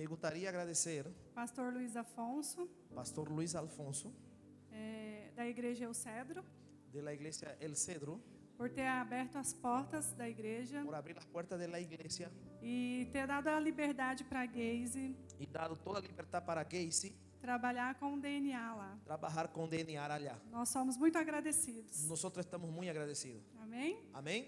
Me gustaría agradecer Pastor Luiz Afonso, Pastor Luis Alfonso da Igreja El Cedro, de la iglesia El Cedro por ter aberto as portas da igreja por abrir las puertas de la iglesia e ter dado a liberdade para a Geise y dado toda libertad para Casey trabalhar com o DNA lá. trabajar con DNA allá. Nós somos muito agradecidos. Nosotros estamos muy agradecidos. Amém? Amén.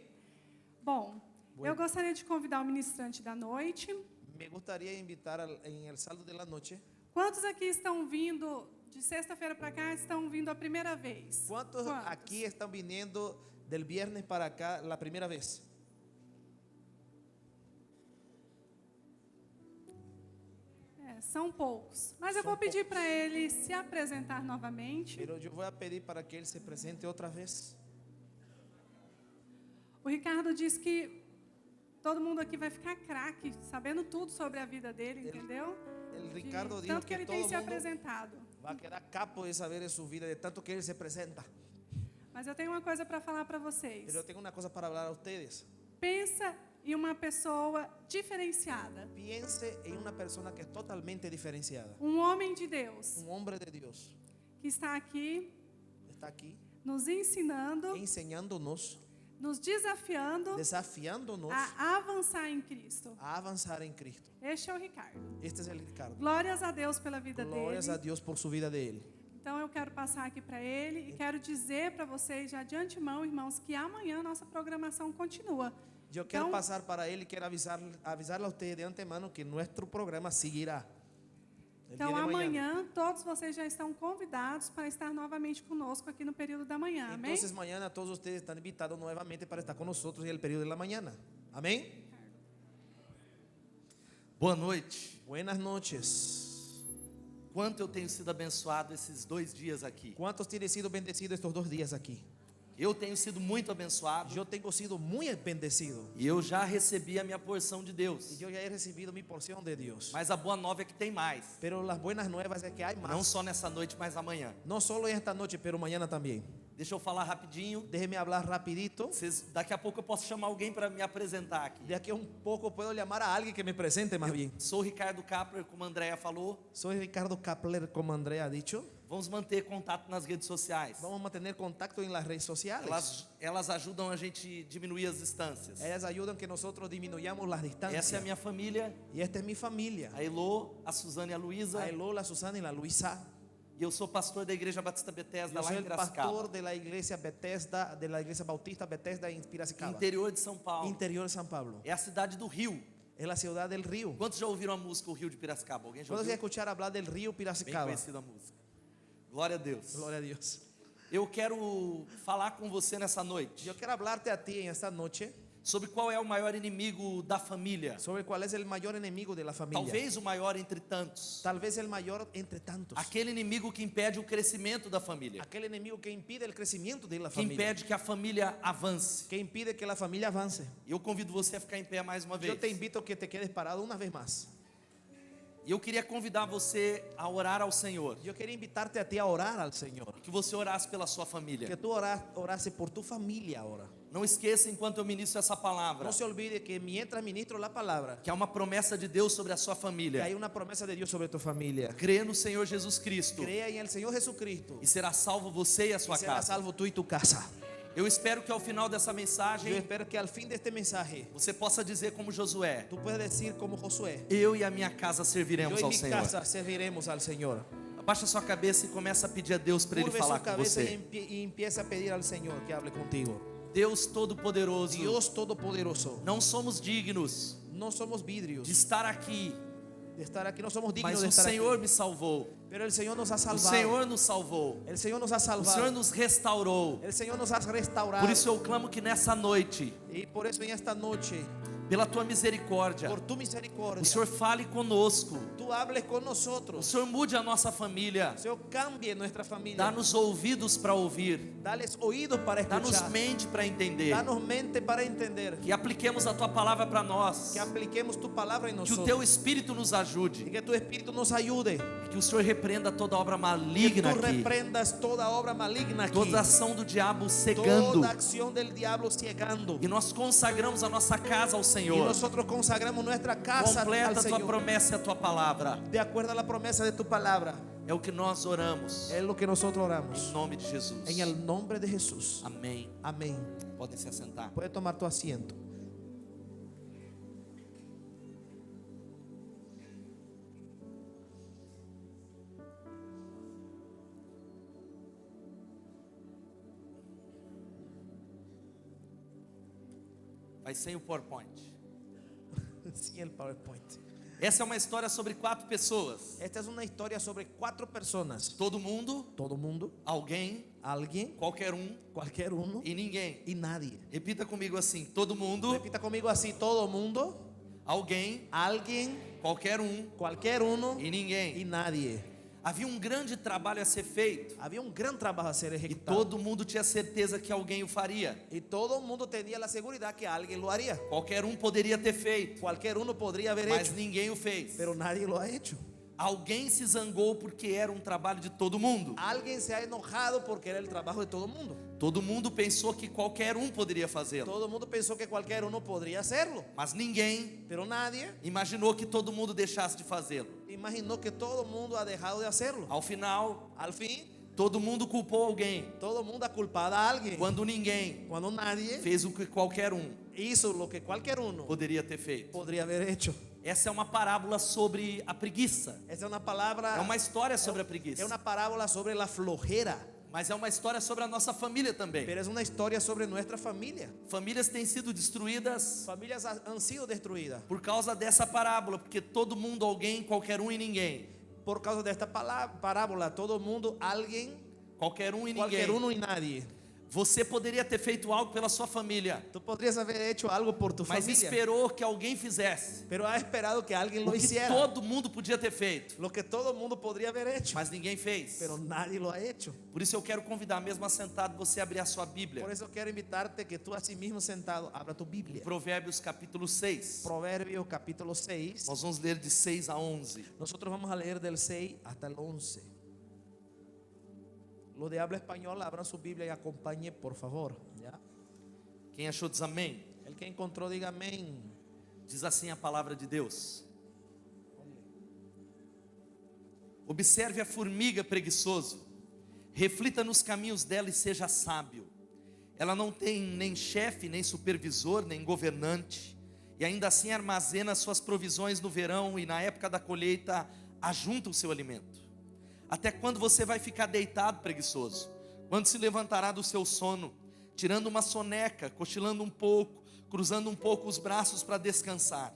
Bom, Bueno. eu gostaria de convidar o ministrante da noite. Me gustaría invitar en el saldo de la noche. Quantos aqui estão vindo de sexta-feira para cá, estão vindo a primeira vez? ¿Cuántos aquí están viniendo del viernes para acá la primera vez? São poucos. Mas eu vou pedir para ele se apresentar novamente. Pero yo voy a pedir para que él se presente otra vez. O Ricardo disse que todo mundo aqui vai ficar craque, sabendo tudo sobre a vida dele, entendeu? El Ricardo De dijo tanto que ele que tem todo se mundo apresentado. va a quedar capo de saber de su vida, de tanto que él se presenta. Mas eu tenho uma coisa para falar para vocês. Pero yo tengo una cosa para hablar a ustedes. Pensa em uma pessoa diferenciada. Piense en una persona que es totalmente diferenciada. Um homem de Deus Un hombre de Dios que está aqui está aquí nos ensinando, enseñándonos, nos desafiando desafiándonos a avançar em Cristo. a avanzar en Cristo. Este é o Ricardo. Este es el Ricardo. Glórias a Deus pela vida Glorias a dele. Dios por su vida de él. Então eu quero passar aqui para ele e quero dizer para vocês já de antemão, irmãos, que amanhã nossa programação continua. Yo quiero Então, pasar para él y quiero avisarle a ustedes de antemano que nuestro programa seguirá. El día então de mañana. amanhã todos vocês já estão convidados para estar novamente conosco aqui no período da manhã. Amém? Entonces mañana todos ustedes están invitados nuevamente para estar con nosotros en el periodo de la mañana. Amén. Boa noite. Buenas noches. Quanto eu tenho sido abençoado esses 2 dias aqui. ¿Cuántos tienen sido bendecidos estos 2 días aquí? Eu tenho sido muito abençoado Yo tengo sido muy bendecido. e eu já recebi a minha porção de Y Deus. yo ya he recibido mi porción de Dios. Mas a boa nova é que tem mais. Pero las buenas nuevas es que hay Não más. só nessa noite, mas amanhã. No solo esta noche, pero mañana también. Deixa eu falar rapidinho. Déjeme hablar rapidito. Daqui a pouco eu posso chamar alguém para me apresentar aqui. De aquí a un poco puedo llamar a alguien que me presente más bien. Sou o Ricardo Kapler, como a Andrea falou. Soy Ricardo Kapler, como Andrea ha dicho. Vamos manter contato nas redes sociais. Vamos a mantener contacto en las redes sociales. Elas ajudam a gente diminuir as distâncias. Ellas ayudan que nosotros disminuyamos las distancias. Essa é a minha família, Y esta es mi familia. a Elô, a Suzane e a Luísa. A Elo, la Susana y la Luisa. E eu sou pastor da Igreja Batista Bethesda Yo lá soy em el pastor Piracicaba, de la iglesia Bethesda, de la iglesia Bautista Bethesda en Piracicaba, interior de São Paulo. interior de San Pablo. É a cidade do Rio. Es la ciudad del río. Quantos já ouviram a música O Rio de Piracicaba? Alguém já ¿Puedes ouviu? escuchar hablar del río Bem Piracicaba? conhecida a música. Glória a Deus. Gloria a Dios. Eu quero falar com você nessa noite Yo quiero hablarte a ti en esta noche sobre qual é o maior inimigo da família. sobre cuál es el mayor enemigo de la familia. Talvez o maior entre tantos. Tal vez el mayor entre tantos. Aquele inimigo que impede o crescimento da família. Aquel enemigo que impide el crecimiento de la Que familia. impede que a família avance. Que impide que la familia avance. Eu convido você a ficar em pé mais uma vez. Yo te invito a que te quedes parado una vez más. E eu queria convidar você a orar ao Senhor. Yo quería invitarte a ti a orar al Señor. Que você orasse pela sua família. Que tú orase por tu familia ahora. Não esqueça, enquanto eu ministro essa palavra, No se olvide que mientras ministro la palabra, que há uma promessa de Deus sobre a sua que família. hay una promesa de Dios sobre tu familia. Crê no Senhor Jesus Cristo Crea en el Señor Jesucristo e será salvo você e a y sua será casa. salvo tú y tu casa. Eu espero que ao final dessa Yo mensagem espero que al fin de este mensaje você possa dizer como Josué: tú puedas decir como Josué: eu e a minha casa yo serviremos y ao mi Senhor. casa serviremos al Señor. Abaixa sua cabeça e começa a pedir a Deus para Ele Curve falar su com cabeza você. y empieza a pedir al Señor que hable contigo. Deus Todo-Poderoso, Dios Todopoderoso, não somos dignos no somos vidrios de estar aqui, de estar aquí, no somos dignos mas de o estar Senhor aquí, me salvou. pero el Señor nos ha O salvado. Senhor nos salvou. El Señor nos ha O Senhor salvado. nos restaurou. El Señor nos ha restaurado. Por isso eu clamo que nessa noite, Y por eso en esta noche, pela tua misericórdia, por tu o misericordia, Senhor fale conosco. tú hables con O nosotros. Senhor mude a nossa família. O Señor cambie nuestra familia. Dá-nos ouvidos para ouvir. Dales oídos para Dá-nos escuchar. mente para entender. Danos mente para entender. Que apliquemos a tua palavra para nós. Que apliquemos tu palabra en Que o nosotros. teu Espírito nos Y ajude. que tu Espíritu nos ayude. E Que o Senhor repreenda toda obra Que maligna tú aqui, reprendas toda obra maligna aquí. toda ação do diabo cegando. Toda acción del diablo ciegando. E nós consagramos a nossa casa ao Y Senhor. nosotros consagramos nuestra casa al Completa a tua Señor. promessa e a tua palavra. De acuerdo a la promesa de tu palabra. É o que nós oramos. Es lo que nosotros Em oramos. nome de Jesus. En el nombre de Jesús. Amém. Amén. Podem se assentar. Puedes tomar tu asiento. Vai sem o PowerPoint. Sin el PowerPoint. Essa é uma história sobre 4 pessoas. Esta es una historia sobre 4 personas. Todo mundo, Todo mundo, alguém, alguien, qualquer um cualquier uno e ninguém. y nadie. Repita comigo assim: todo mundo, Repita conmigo así: todo mundo, alguém, alguien, qualquer um cualquier uno e ninguém. y nadie. Havia um grande trabalho a ser feito Había un gran trabajo a ser e ejecutado. todo mundo tinha certeza que alguém o faria. Y todo el mundo tenía la seguridad que alguien lo haría. Qualquer um poderia ter feito, Cualquier uno podría haber mas hecho, ninguém o fez. pero nadie lo ha hecho. Alguém se zangou porque era um trabalho de todo mundo. Alguien se ha enojado porque era el trabajo de todo el mundo. Todo mundo pensou que qualquer um poderia fazê-lo, Todo el mundo pensó que cualquier uno podría hacerlo, mas ninguém pero nadie imaginou que todo mundo deixasse de fazê-lo. imaginó que todo el mundo ha dejado de hacerlo. Ao final, Al fin, todo mundo culpou alguém, todo el mundo ha culpado a alguien quando ninguém cuando nadie fez o que qualquer um hizo lo que cualquier uno poderia ter feito. podría haber hecho. Essa é uma parábola sobre a preguiça. Esa es una palabra, É uma história sobre a preguiça, es una parábola sobre la flojera, mas é uma história sobre a nossa família também. pero es una historia sobre nuestra familia. Famílias têm sido destruídas Familias han sido destruidas por causa dessa parábola, porque todo mundo, alguém, qualquer um e ninguém. por causa de esta parábola. Todo el mundo, alguien, Qualquer um e cualquier ninguém. uno y nadie. Você poderia ter feito algo pela sua família, Tú podrías haber hecho algo por tu mas familia, esperou que alguém fizesse pero has esperado que alguien o lo que hiciera. todo mundo podia ter feito, Lo que todo el mundo podría haber hecho, mas ninguém fez. pero nadie lo ha hecho. Por isso eu quero convidar, mesmo assentado, você a abrir a sua Bíblia. Por eso quiero invitarte que tú así mismo sentado abra tu Biblia. Provérbios capítulo 6. Proverbios capítulo 6. Nós vamos ler de 6 a 11. Nosotros vamos a leer del 6 hasta el 11. Los de habla español, abran su Biblia y acompañe, por favor. ¿Ya? Quem achou diz amém. El que encontró, diga amén. Diz assim a palavra de Deus: observe a formiga preguiçoso, reflita nos caminhos dela e seja sábio. Ela não tem nem chefe, nem supervisor, nem governante, e ainda assim armazena suas provisões no verão e na época da colheita ajunta o seu alimento. Até quando você vai ficar deitado, preguiçoso? Quando se levantará do seu sono, tirando uma soneca, cochilando um pouco, cruzando um pouco os braços para descansar?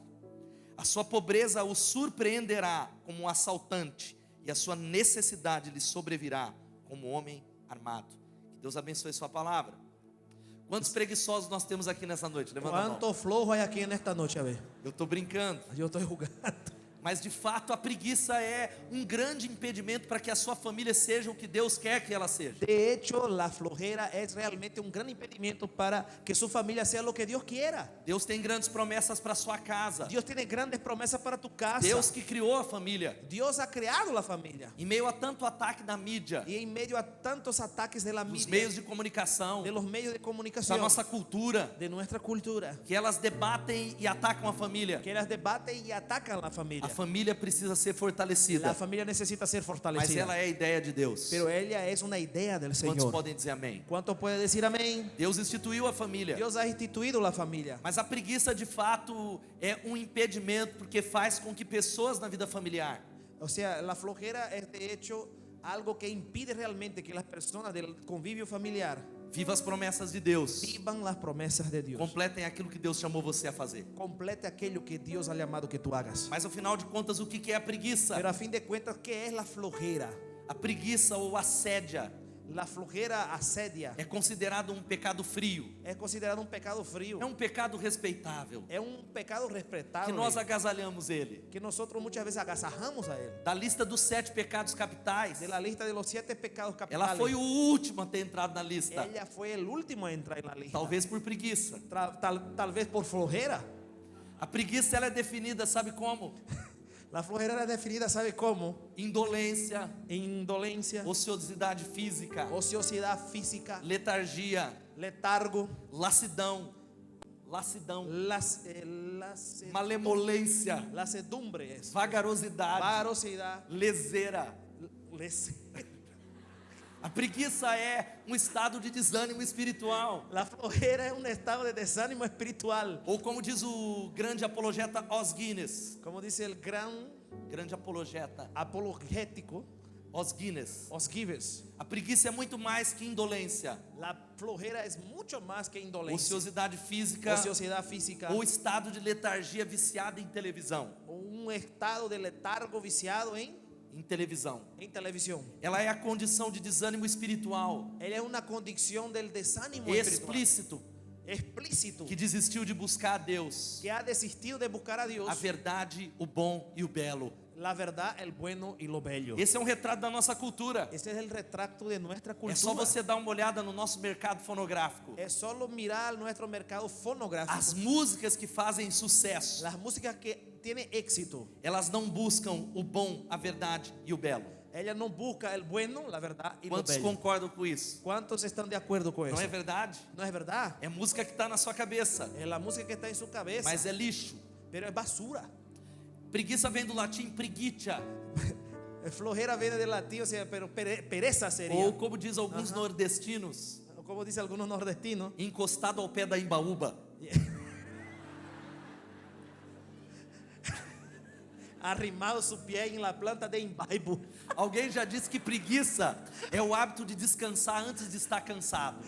A sua pobreza o surpreenderá como um assaltante, e a sua necessidade lhe sobrevirá como homem armado. Que Deus abençoe sua palavra. Quantos preguiçosos nós temos aqui nessa noite? Levanta a mão. ¿Cuánto flojo hay aquí en esta noche? A ver, Eu estou brincando. yo estoy jugando. Mas de fato a preguiça é um grande impedimento para que a sua família seja o que Deus quer que ela seja. De hecho, la flojera es realmente un gran impedimento para que su familia sea lo que Dios quiera. Deus tem grandes promessas para a sua casa. Dios tiene grandes promesas para tu casa. Deus que criou a família. Dios ha creado la familia. Em meio a tanto ataque da mídia, Y en medio a tantos ataques de la dos media, meios de comunicação, de los medios de da comunicación, nossa cultura, de nuestra cultura, que elas debatem e atacam a família. que las debaten y atacan a la A familia. família precisa ser fortalecida, La familia necesita ser mas fortalecida. ela é a ideia de Deus. Pero ella es una idea del Quantos Señor. podem dizer amém? ¿Cuánto puede decir amén? Deus instituiu a família, Dios ha instituido la familia. mas a preguiça de fato é um impedimento, porque faz com que pessoas na vida familiar O sea, la flojera es de hecho algo que impide realmente que las personas del convivio familiar vivam as promessas de Deus, vivan las promesas de Dios. completem aquilo que Deus chamou você a fazer. Complete aquello que Dios ha llamado que tú hagas. Mas afinal de contas, o que é a preguiça? Pero a fin de cuentas, ¿qué es la flojera? A preguiça ou assédia La flojera asedia. é considerado um pecado frio, Es considerado un pecado frío. é um pecado respeitável, Es un pecado que respetable. nós agasalhamos ele. Que nosotros muchas veces agasajamos a él. Da lista dos 7 pecados capitais, De la lista de los 7 pecados ela capitales, foi o último a ter entrado na lista, ella fue el último a entrar en la lista. talvez por preguiça. Tal vez por flojera. A preguiça ela é definida, sabe como? La flojera era definida, ¿sabe cómo? Indolência, Indolencia, ociosidade física, ociosidad física, letargia, letargo, lassidão, lasedumbre, malemolência, vagarosidade, varosidad, leseira. les- A preguiça é um estado de desânimo espiritual. La flojera es un estado de desánimo espiritual. Ou como diz o grande apologeta Os Guinness, Como dice el gran grande apologeta apologético Os Guinness, Os Gives, a preguiça é muito mais que indolência, la flojera es mucho más que indolencia, ociosidade física ociosidad física, ou estado de letargia viciada em televisão. un estado de letargo viciado en televisión. Ela é a condição de desânimo espiritual, Ella es una condición del desánimo espiritual explícito, explícito que desistiu de buscar a Deus, que ha desistido de buscar a Dios, a verdade, o bom e o belo. la verdad, el bueno y lo bello. Esse é um retrato da nossa cultura. Ese es el retrato de nuestra cultura. É só você dar uma olhada no nosso mercado fonográfico. Es solo mirar nuestro mercado fonográfico. As músicas que fazem sucesso, Las músicas que tienen éxito, elas não buscam o bom, a verdade e o belo. ella no busca el bueno, la verdad y lo Quantos bello. concordam com isso? ¿Cuántos están de acuerdo con Não eso? é verdade? No es verdad. É música que está na sua cabeça, Es la música que está en su cabeza, mas é lixo. pero es basura. Preguiça vem do latim preguitia, Flojera viene del latín, o sea, pero pereza sería. ou como diz alguns nordestinos, Como dicen algunos nordestinos, encostado ao pé da imbaúba. arrimado su pie en la planta de imbibo. Alguém já disse que preguiça é o hábito de descansar antes de estar cansado.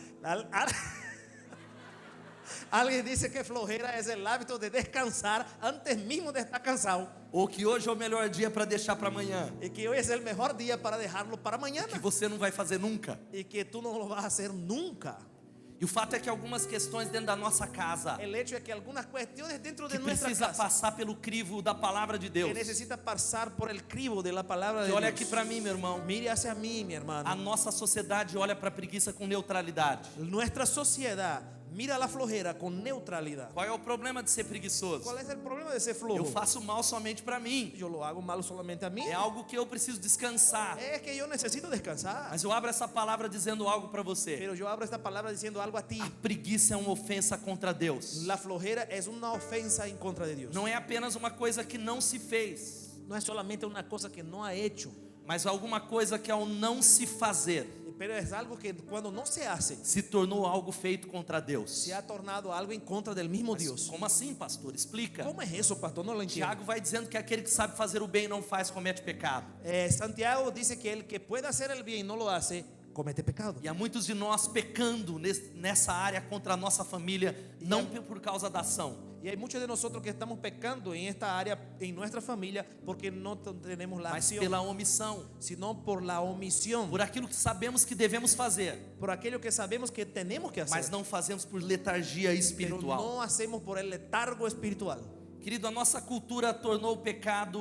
Alguien dice que flojera es el hábito de descansar antes mismo de estar cansado. Ou que hoje é o melhor dia para deixar para amanhã, Y que hoy es el mejor día para dejarlo para mañana. que você não vai fazer nunca. Y que tú no lo vas a hacer nunca. E o fato é que algumas questões dentro da nossa casa, El hecho es que algunas cuestiones dentro de que nuestra precisa casa passar pelo crivo da palavra de Deus. que necesita pasar por el crivo de la palabra de E olha Dios. aqui para mim, meu irmão. Mire hacia mí, mi hermano. A nossa sociedade olha para a preguiça com neutralidade. Nuestra sociedad mira la flojera con neutralidad. Qual é o problema de ser preguiçoso? ¿Cuál es el problema de ser flojo? Eu faço mal somente para mim. Yo lo hago malo solamente a mí. É algo que eu preciso descansar. Es que yo necesito descansar. Mas eu abro essa palavra dizendo algo para você. Pero yo abro esta palabra diciendo algo a ti. A preguiça é uma ofensa contra Deus. La flojera es una ofensa en contra de Dios. Não é apenas uma coisa que não se fez, No es solamente una cosa que no ha hecho, mas alguma coisa que ao não se fazer pero es algo que cuando no se hace, se tornou algo feito contra Deus. se ha tornado algo en contra del mismo Mas Dios. como assim, pastor? Explica. ¿Cómo es eso, pastor? No lo entiendo. Tiago vai dizendo que aquele que sabe fazer o bem e não faz comete pecado. Santiago dice que el que puede hacer el bien y no lo hace, comete pecado. E há muitos de nós pecando nessa área contra a nossa família, não por causa da ação, Y hay muchos de nosotros que estamos pecando en esta área, en nuestra familia, porque no tenemos la mas acción, pela omissão, sino por la omisión, por aquilo que sabemos que devemos fazer, por aquello que sabemos que tenemos que hacer, mas não fazemos por letargia pero espiritual. no hacemos por el letargo espiritual. Querido, a nossa cultura tornou o pecado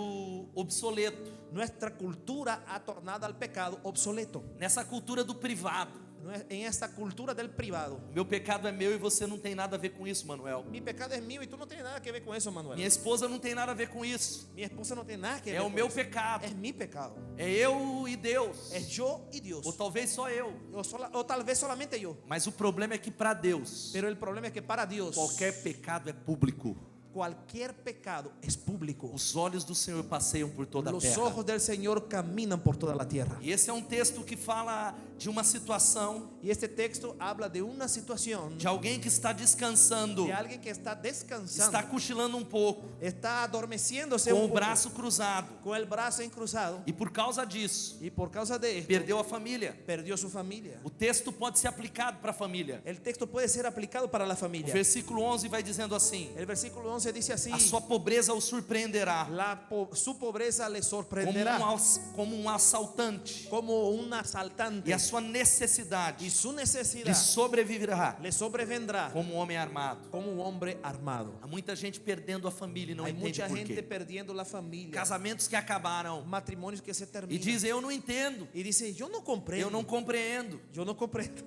obsoleto. Nuestra cultura ha tornado al pecado obsoleto. Nessa cultura do privado. En esta cultura del privado. Meu pecado é meu e você não tem nada a ver com isso, Manuel. Mi pecado es mío y tú no tienes nada que ver con eso, Manuel. Minha esposa não tem nada a ver com isso. Mi esposa no tiene nada que É ver o con meu eso. pecado. Es mi pecado. É eu e Deus. Es yo y Dios. Ou talvez só eu. O tal vez solamente yo. Mas o problema é que para Deus, Pero el problema es que para Dios qualquer pecado é público. cualquier pecado es público. Os olhos do Senhor passeiam por toda a Los terra. ojos del Señor caminan por toda la tierra. E esse é um texto que fala de uma situação Y este texto habla de una situación de alguém que está descansando, de alguien que está descansando, está cochilando um pouco, está adormeciéndose com un o poco, braço cruzado. con el brazo encruzado, E por causa disso, y por causa de esto perdeu a família. perdió su familia. O texto pode ser aplicado para a família. El texto puede ser aplicado para la O familia. versículo 11 vai dizendo assim: El versículo 11 dice así: a sua pobreza o surpreenderá, su pobreza le como sorprenderá como um assaltante, como un asaltante, e a sua necessidade y su lhe necesidad sobreviverá le sobrevendrá como um homem armado. como un hombre armado. Há muita gente perdendo a família e não Hay entende mucha por gente quê. perdiendo la familia, Casamentos que acabaram matrimonios que se e terminan, dizem: eu não entendo, y dice: yo no comprendo, eu não compreendo. yo no comprendo.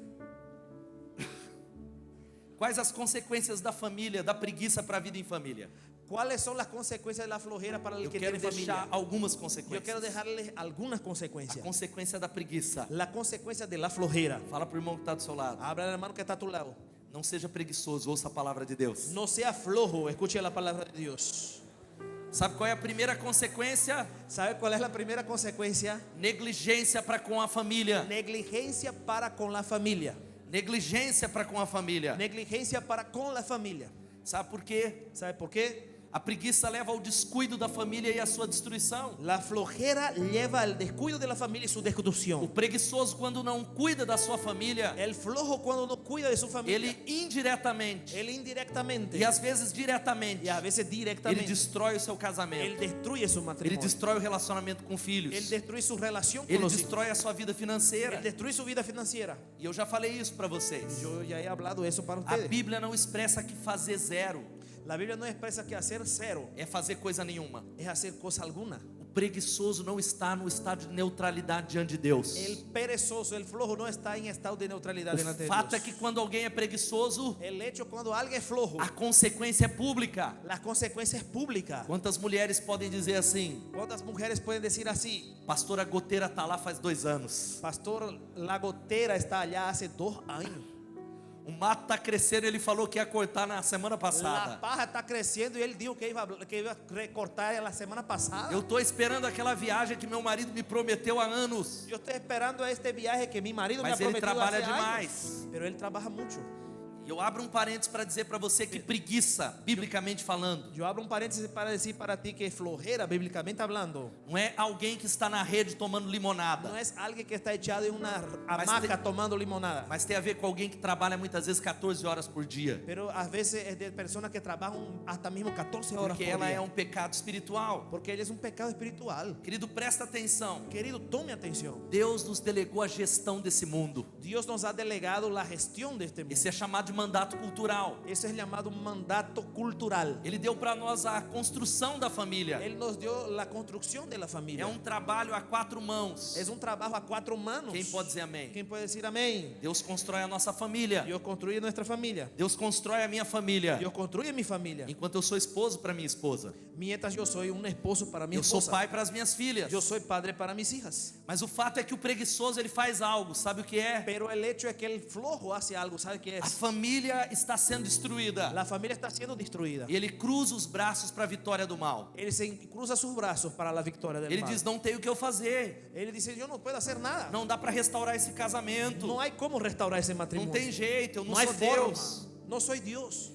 Quais as consequências da família, da preguiça para a vida em família? ¿Cuáles son las consecuencias de la flojera para el Eu que quero tiene deixar familia? algumas Yo consequências. quiero dejarles algunas A consecuencias. consequência da preguiça. La consecuencia de la flojera. Fala para o irmão que está do seu lado. Habla al hermano que está a tu lado. Não seja preguiçoso, ouça a palavra de Deus. No sea flojo, escuche la palabra de Dios. Sabe qual é a primeira consequência? ¿Sabe cuál es la primera consecuencia? Negligência para com a família. Negligencia para con la familia. Negligência para com a família. Negligencia para con la familia. Sabe por quê? ¿Sabe por qué? A preguiça leva ao descuido da família e à sua destruição. La flojera lleva al descuido de la familia y su O destrucción. preguiçoso, quando não cuida da sua família, El flojo cuando no cuida de su familia, ele indiretamente él indirectamente e às vezes diretamente, y a veces ele directamente, destrói o seu él casamento. destruye su Ele matrimonio. destrói o relacionamento com Él filhos. destruye su relación con Ele los hijos. destrói a sua vida financeira. Él destruye su vida financiera. E eu já falei isso para vocês. Yo ya he hablado eso para A ustedes. Bíblia não expressa que fazer zero La Biblia no expresa que hacer cero é fazer coisa nenhuma. es hacer cosa alguna. O preguiçoso não está no estado de neutralidade diante de Deus. El perezoso, el flojo no está en estado de neutralidad delante O de fato é Dios. que quando alguém é preguiçoso, El hecho cuando alguien es flojo, a consequência é pública. las consecuencias públicas. Quantas mulheres podem dizer assim: ¿Cuántas mujeres pueden decir así? pastora Goteira está lá faz 2 anos, Pastor, la gotera está allá hace 2 años. o mato está crescendo, ele falou que ia cortar na semana La passada. paja está creciendo y él dijo que iba a recortar la semana pasada. Eu estou esperando aquela viagem que meu marido me prometeu há anos. Yo estoy esperando a este viaje que mi marido me ha Mas ele prometido trabalha hace demais. años. Pero él trabaja mucho. E eu abro um parênteses para dizer para você que preguiça, biblicamente falando, Yo abro un paréntesis para decir para ti que flojera, bíblicamente hablando, não é alguém que está na rede tomando limonada, no es alguien que está echado en una Mas hamaca te- tomando limonada. mas tem a ver com alguém que trabalha muitas vezes 14 horas por dia, Pero a veces es de personas que trabajan hasta mismo 14 horas porque por ela día. é um pecado espiritual. Porque él es un pecado espiritual. Querido, presta atenção. Querido, tome atención. Deus nos delegou a gestão desse mundo. Dios nos ha delegado la gestión de este mundo. Esse é chamado de mandato cultural. Ese es llamado mandato cultural. Ele deu para nós a construção da família. Él nos dio la construcción de la É familia. um trabalho a 4 mãos. Es un trabajo a 4 manos. Quem pode dizer amém? ¿Quién puede decir amén? Deus constrói a nossa família. Dios construye nuestra familia. Deus constrói a minha família. Dios construye mi familia. Enquanto eu sou esposo para minha esposa. Mientras yo soy un esposo para mi Eu sou esposa. pai para as minhas filhas. Yo soy padre para mis hijas. Mas o fato é que o preguiçoso ele faz algo. Sabe o que é? Pero el hecho es que el flojo hace algo. ¿Sabe qué A es? família está sendo destruída. La familia está siendo destruida. E ele cruza os braços para a vitória do mal. Él se cruza sus brazos para la victoria del Ele mal. diz: não tem o que eu fazer. Él dice, yo no puedo hacer nada. Não dá para restaurar esse casamento. No hay cómo restaurar ese Não matrimonio. tem jeito. Eu não No hay sou forma. Deus. No soy Dios.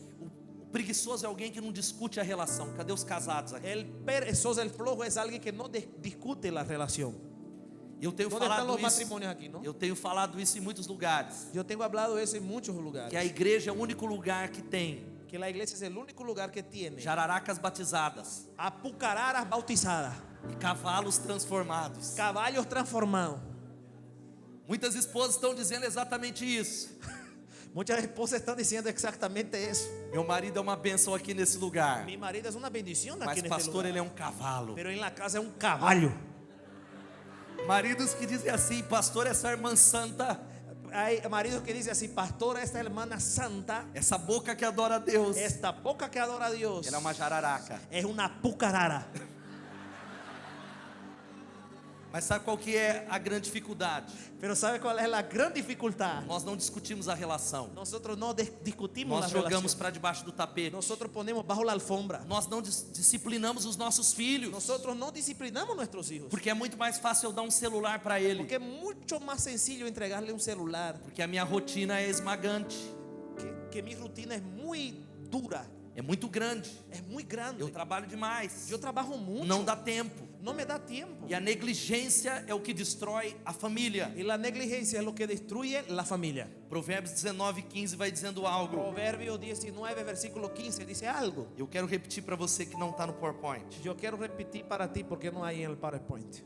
O preguiçoso é alguém que não discute a relação. Cadê os casados aqui? El perezoso, el flojo es alguien que no discute la relación. Eu tenho ¿Dónde están falado los isso. matrimonios aquí, no? Eu tenho falado isso em muitos lugares. Yo tengo hablado eso en muchos lugares. Que a igreja é o único lugar que tem Que la iglesia es el único lugar que tiene jararacas batizadas apucararas bautizadas, e cavalos transformados. caballos transformados. Muitas esposas estão dizendo exatamente isso. Muchas esposas están diciendo exactamente eso. Meu marido é uma bênção aqui nesse lugar. Mi marido es una bendición Mas aquí en este pastor, lugar. ele é um cavalo. Pero en la casa es un caballo. Maridos que dizem assim: pastor, essa irmã santa, Hay maridos que dicen así, pastora, esta hermana santa, essa boca que adora a Deus, esta boca que adora a Dios, ela é uma jararaca. es una pucarara. Mas sabe qual que é a grande dificuldade? Pero ¿sabe cuál es la gran dificultad? Nós não discutimos a relação. Nosotros no discutimos Nós la jogamos relación. para debaixo do tapete. Nosotros ponemos bajo la alfombra. Nós não disciplinamos os nossos filhos. Nosotros no disciplinamos nuestros hijos. Porque é muito mais fácil eu dar um celular para ele. Porque es mucho más sencillo entregarle un celular. Porque a minha rotina é esmagante. Que mi rutina es muy dura. É muito grande. Es muy grande. Eu trabalho demais. Yo trabajo mucho. Não dá tempo. No me da tiempo. E a negligência é o que destrói a família. Y la negligencia es lo que destruye la familia. Provérbios 19:15 vai dizendo algo. Proverbio 19, versículo 15 dice algo. Eu quero repetir para você que não está no PowerPoint. Yo quiero repetir para ti porque no hay en el PowerPoint.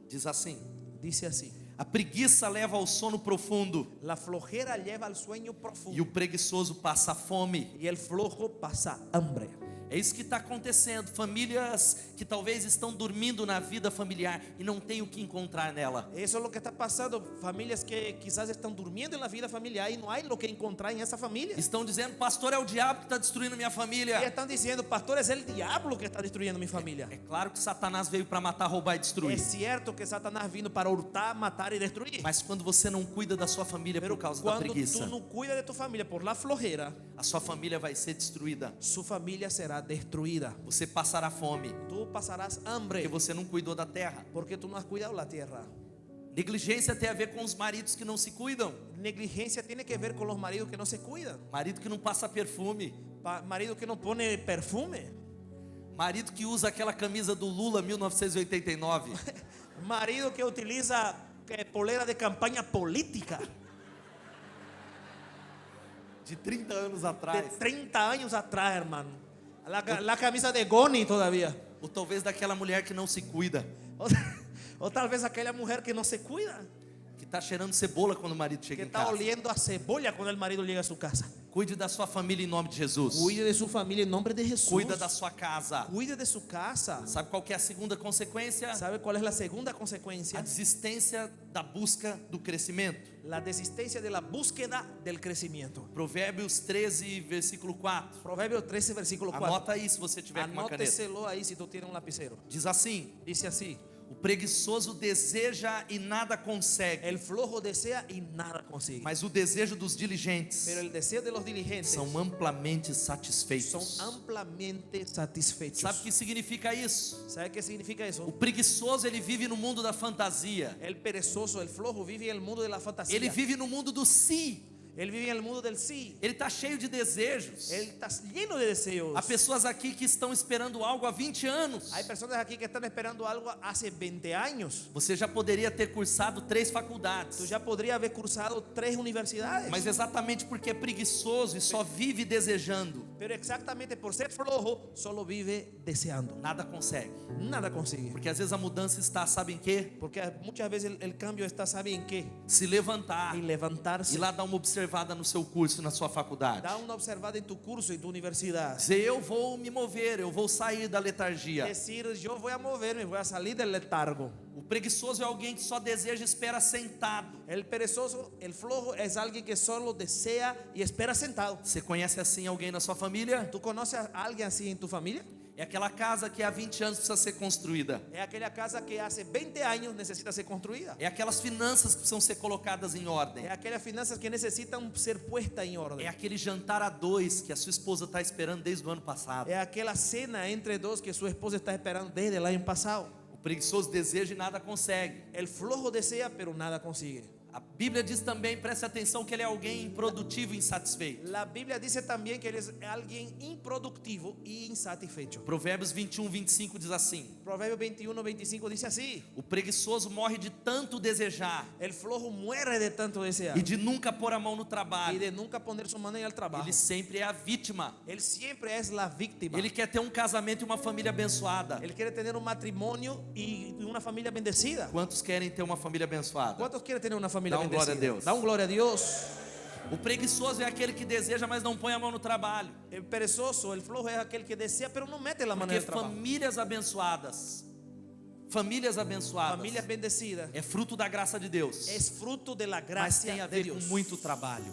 Diz assim: Dice así. a preguiça leva ao sono profundo La flojera lleva al sueño profundo. e o preguiçoso passa fome. Y el flojo pasa hambre. É isso que está acontecendo. Famílias que talvez estão dormindo na vida familiar e não têm o que encontrar nela. Eso es lo que está pasando. Familias que quizás están durmiendo en la vida familiar y no hay lo que encontrar en esa familia. Estão dizendo, pastor, é o diabo que está destruindo minha Y família. están diciendo, pastor, es el diablo que está destruyendo mi familia. É claro que Satanás veio para matar, roubar e destruir. Es cierto que Satanás vino para hurtar, matar y destruir. Mas quando você não cuida da sua família Pero por causa da cuando preguiça, tú no cuidas de tu familia por la flojera, a sua família vai ser destruída. su familia será destruida. Você passará fome, Tú pasarás porque hambre você não cuidou da terra. porque tú no has cuidado la tierra. Negligência tem a ver com os maridos que não se cuidam. Negligencia tiene que ver con los maridos que no se cuidan. Marido que não passa perfume. Marido que no pone perfume. Marido que usa aquela camisa do Lula 1989. Marido que utiliza polera de campaña política De 30 anos de atrás. 30 años atrás, hermano. La camisa de Goni todavía. Ou talvez daquela mulher que não se cuida, O tal vez aquella mujer que no se cuida, que está cheirando cebola quando o marido que chega em está casa. oliendo a cebolla cuando el marido llega a su casa. Cuide da sua família em nome de Jesus. Cuide de su familia en nombre de Jesús. Cuida da sua casa. Cuide de su casa. Sabe qual que é a segunda consequência? ¿Sabe cuál es la segunda A consecuencia? desistência da busca do crescimento. La desistencia de la búsqueda del crecimiento. Provérbios 13, versículo 4. Proverbios 13, versículo 4. Anota aí se você tiver com uma caneta. Anóteselo ahí si tú tienes un lapicero. Diz assim: Dice así: o preguiçoso deseja e nada consegue, el flojo desea y nada consigue. mas o desejo dos diligentes Pero el deseo de los diligentes são amplamente son satisfeitos. amplamente satisfechos. Sabe o que significa isso? ¿Sabe qué significa O eso? preguiçoso, ele vive no mundo da fantasia. El perezoso, el flojo vive en el mundo de la fantasía. Ele vive no mundo do si. Él vive en el mundo del sí. Ele está cheio de desejos. Él está lleno de deseos. Há pessoas aqui que estão esperando algo há 20 anos. Hay personas aquí que están esperando algo hace 20 años. Você já poderia ter cursado 3 faculdades. Tú ya podrías haber cursado 3 universidades. Mas exatamente porque é preguiçoso e só vive desejando, Pero exactamente por ser flojo, solo vive deseando. nada consegue. Nada consigue. Porque às vezes a mudança está, sabe em quê? Porque muchas veces el cambio está, ¿sabe en qué? Se levantar En levantarse. e lá dar uma observada no seu curso, na sua faculdade. Da una observada en tu curso, en tu universidad. Dizer, eu vou me mover, eu vou sair da letargia. Decir, yo voy a moverme, voy a salir del letargo. O preguiçoso é alguém que só deseja e espera sentado. El perezoso, el flojo, es alguien que solo desea y espera sentado. Você conhece assim alguém na sua família? ¿Tú conoces a alguien así en tu familia? É aquela casa que há 20 anos precisa ser construída. Es aquella casa que hace 20 años necesita ser construida. É aquelas finanças que precisam ser colocadas em ordem. Es aquellas finanzas que necesitan ser puestas en orden. É aquele jantar a dois que a sua esposa está esperando desde o ano passado. Es aquella cena entre dos que su esposa está esperando desde el año pasado. O preguiçoso deseja e nada consegue. El flojo desea, pero nada consigue. A Bíblia diz também, preste atenção, que ele é alguém improdutivo e insatisfeito. La Biblia dice también que eres alguien improductivo y insatisfecho. Provérbios 21, 25 diz assim: Proverbios 21, 25 dice así: o preguiçoso morre de tanto desejar el flojo muere de tanto desear e de nunca pôr a mão no y trabalho. de nunca poner su mano en el trabajo. Ele sempre é a vítima. Él siempre es la víctima. Ele quer ter um casamento e uma família abençoada. Él quiere tener un matrimonio y una familia bendecida. Quantos querem ter uma família abençoada? ¿Cuántos quieren tener una familia Da un bendecida? gloria a Dios. Da un gloria a Dios. O preguiçoso é aquele que deseja, mas não põe a mão no trabalho. El perezoso, el flojo es aquel que desea pero no mete la mano en Porque el trabajo. famílias abençoadas Familias bendecidas é fruto da graça de Deus. es fruto de la Mas gracia tem a de ver com Dios, muito trabalho.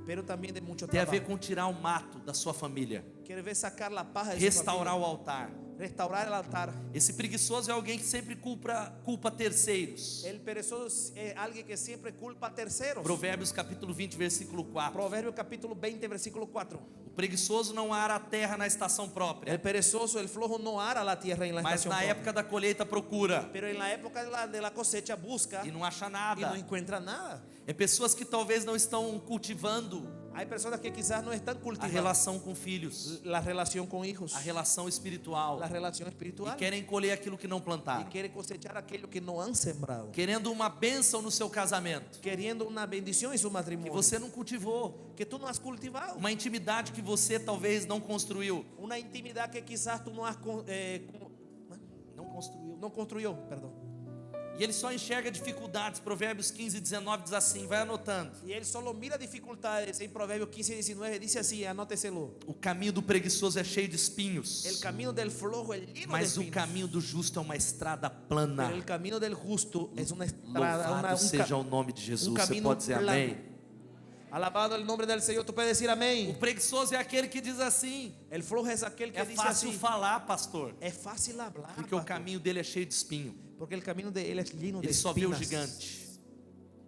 pero también de mucho Tem a ver trabajo. com tirar o mato da sua família. Quiere ver sacar la paja de Restaurar su o familia, altar. restaurar el altar. Esse preguiçoso é alguém que sempre culpa terceiros. El perezoso es alguien que siempre culpa a terceros. Provérbios capítulo 20, versículo 4. Proverbios capítulo 20, versículo 4. O preguiçoso não ara a terra na estação própria, El perezoso, el flojo no ara la tierra en la mas estación na propia. época da colheita procura Pero en la época de la cosecha busca e não acha y no nada. encuentra nada. É pessoas que talvez não estão cultivando Hay personas que quizás no están a cultivando relação com filhos, la relación con hijos, a relação espiritual, la relación e espiritual, querem colher aquilo que não y plantaram, quiere cosechar aquello que no han sembrado, querendo uma bênção no seu casamento queriendo una bendición en su que matrimonio você não cultivou, que tú no has cultivado, uma intimidade que você talvez não construiu. una intimidad que quizás tú no has Não construiu. no construyó, perdón. E ele só enxerga dificuldades. Provérbios 15, 19 diz assim, vai anotando. Y él solo mira dificultades. En Proverbios 15 y 19 dice así, anóteselo. O caminho do preguiçoso é cheio de espinhos, El camino del flojo es lleno de mas o espinos. caminho do justo é uma estrada plana. Pero el camino del justo es una estrada, Louvado seja o nome de Jesus. Você caminho pode dizer plano. amém? Alabado el nombre del Señor. Tú puedes decir O amén. preguiçoso é aquele que diz assim, El flojo es aquel que é dice fácil así. falar, pastor, Es fácil hablar. porque o pastor, caminho dele é cheio de espinho. porque el camino de él es lleno de Ele só vê o espinas. gigante,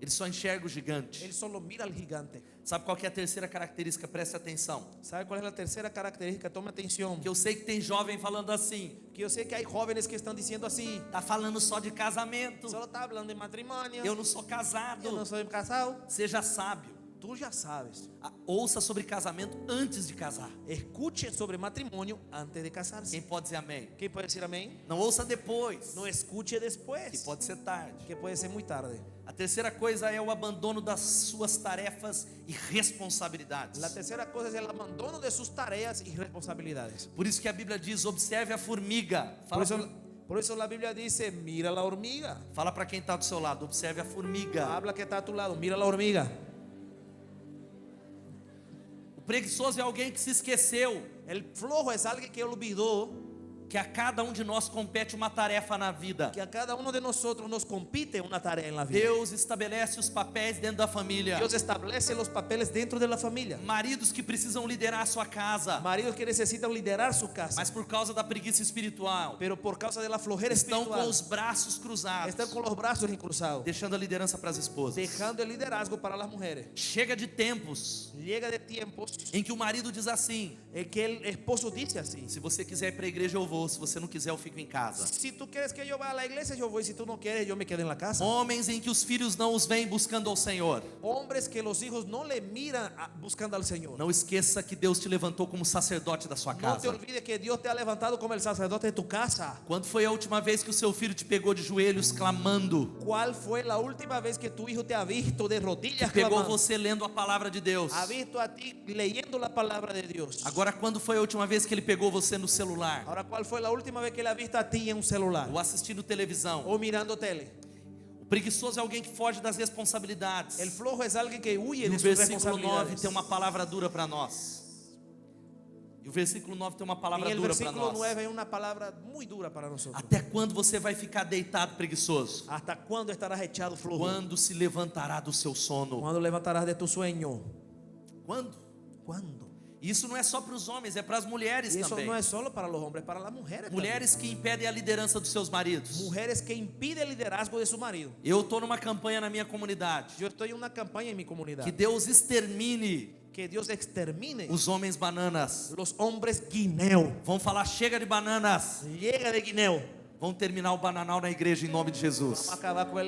ele só enxerga o gigante. Él solo mira al gigante. Sabe qual que é a terceira característica? Preste atenção. ¿Sabe cuál es la tercera característica? Tome atención. Que eu sei que tem jovem falando assim, Que yo sé que hay jóvenes que están diciendo así. tá falando só de casamento, Solo está hablando de matrimonio. eu não sou Yo casado. no soy casado. Seja sábio, Tú ya sabes. ouça sobre casamento antes de casar. Escuche sobre matrimonio antes de casarse. Quem pode dizer amém? ¿Quién puede decir amén? Não ouça depois, No escuche que después. pode ser tarde. Que puede ser muy tarde. A terceira coisa é o abandono das suas tarefas e responsabilidades. La tercera cosa es el abandono de sus tareas y responsabilidades. Por isso que a Bíblia diz: observe a formiga. Por eso la Biblia dice, mira la hormiga. Fala para quem está do seu lado: observe a formiga. Habla que está a tu lado, mira la hormiga. O preguiçoso é alguém que se esqueceu El flojo es alguien que olvidó que a cada um de nós compete uma tarefa na vida. que a cada uno de nosotros nos compite una tarea en la vida. Deus estabelece os papéis dentro da família. Dios establece los papeles dentro de la familia. Maridos que precisam liderar a sua casa, Maridos que necesitan liderar su casa, mas por causa da preguiça espiritual, pero por causa de la flojera estão espiritual, com os braços cruzados, están con los brazos cruzados, deixando a liderança para as esposas. dejando el liderazgo para las mujeres. Chega de tempos Llega de tiempos em que o marido diz assim: en que el esposo dice así: se você quiser ir para a igreja eu vou, se você não quiser eu fico em casa. si tú quieres que yo vaya a la iglesia, yo voy. Si tú no quieres, yo me quedo en la casa. Homens em que os filhos não os vêm buscando ao Senhor. Hombres que los hijos no le miran buscando al Señor. Não esqueça que Deus te levantou como sacerdote da sua No te casa. olvides que Dios te ha levantado como el sacerdote de tu casa. Quando foi a última vez que o seu filho te pegou de joelhos clamando? ¿Cuál fue la última vez que tu hijo te ha visto de rodillas Pegou clamando? você lendo a palavra de Deus? Ha visto a ti leyendo la palabra de Dios. Agora, quando foi a última vez que ele pegou você no celular? Ahora, ¿cuál fue la última vez que le ha visto a ti en un celular Ou assistindo televisão? o mirando tele? O preguiçoso é alguém que foge das responsabilidades. El flojo es alguien que huye E de o sus versículo 9 responsabilidades. tem uma palavra dura para nós. E o versículo 9 tem uma palavra En el dura para versículo nós. 9 hay una palabra muy dura para nosotros. Até quando você vai ficar deitado preguiçoso? ¿Hasta cuándo estarás echado flojo? Quando se levantará do seu sono? ¿Cuándo levantarás de tu sueño? Quando? ¿Cuándo? Isso não é só para os homens, é para as mulheres Y eso também. no es solo para los hombres, para las mujeres. Mulheres que impedem a liderança dos seus maridos. también. Mujeres que impiden el liderazgo de su marido. Eu estou numa campanha na minha comunidade. Yo estoy en una campaña en mi comunidad. Que Deus extermine Que Dios extermine os homens bananas. los hombres guineo. Vão falar: chega de bananas. Llega de guineo. Vão terminar o bananal na igreja em nome de Jesus. Vamos a acabar con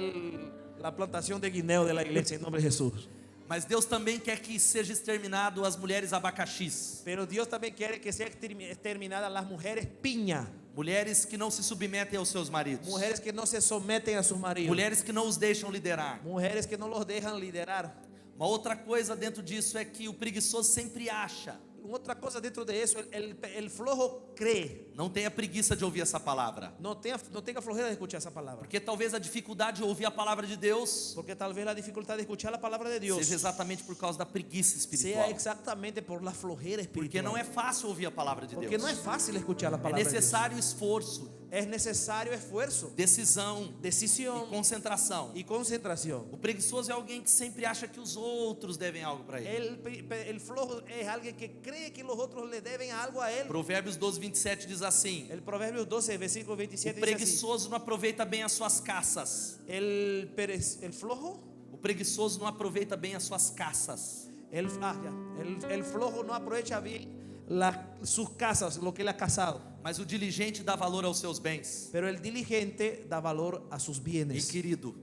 la plantación de guineo de la iglesia en nombre de Jesús. Mas Deus também quer que seja exterminado as mulheres abacaxis. Pero Dios también quiere que sea exterminadas las mujeres piña. Mulheres que não se submetem aos seus maridos. Mujeres que no se someten a sus maridos. Mulheres que não os deixam liderar. Mujeres que no los dejan liderar. Uma outra coisa dentro disso é que o preguiçoso sempre acha. Otra cosa dentro de eso, el flojo cree. Não tenha preguiça de ouvir essa palavra. No tenga flojera de escuchar esa palabra. Porque talvez a dificuldade de ouvir a palavra de Deus Porque tal vez la dificultad de escuchar la palabra de Dios seja exatamente por causa da preguiça sea espiritual. exactamente por la flojera Porque espiritual. não é fácil ouvir a palavra de Porque no Deus. es fácil escuchar la É palabra de Dios. necessário esforço, Es necesario esfuerzo, decisão e decisión concentração. y concentración. O preguiçoso é alguém que sempre acha que os outros devem algo para ele. El flojo es alguien que cree que los otros le deben algo a él. Provérbios 12, 27 diz assim: El Proverbio 12, versículo o 27 dice así. preguiçoso não aproveita bem as suas caças. El flojo, O preguiçoso não aproveita bem as suas caças. el flojo no aprovecha bien sus casas, lo que él ha casado. Mas o diligente dá valor aos seus bens. Pero el diligente da valor a sus E bienes, querido,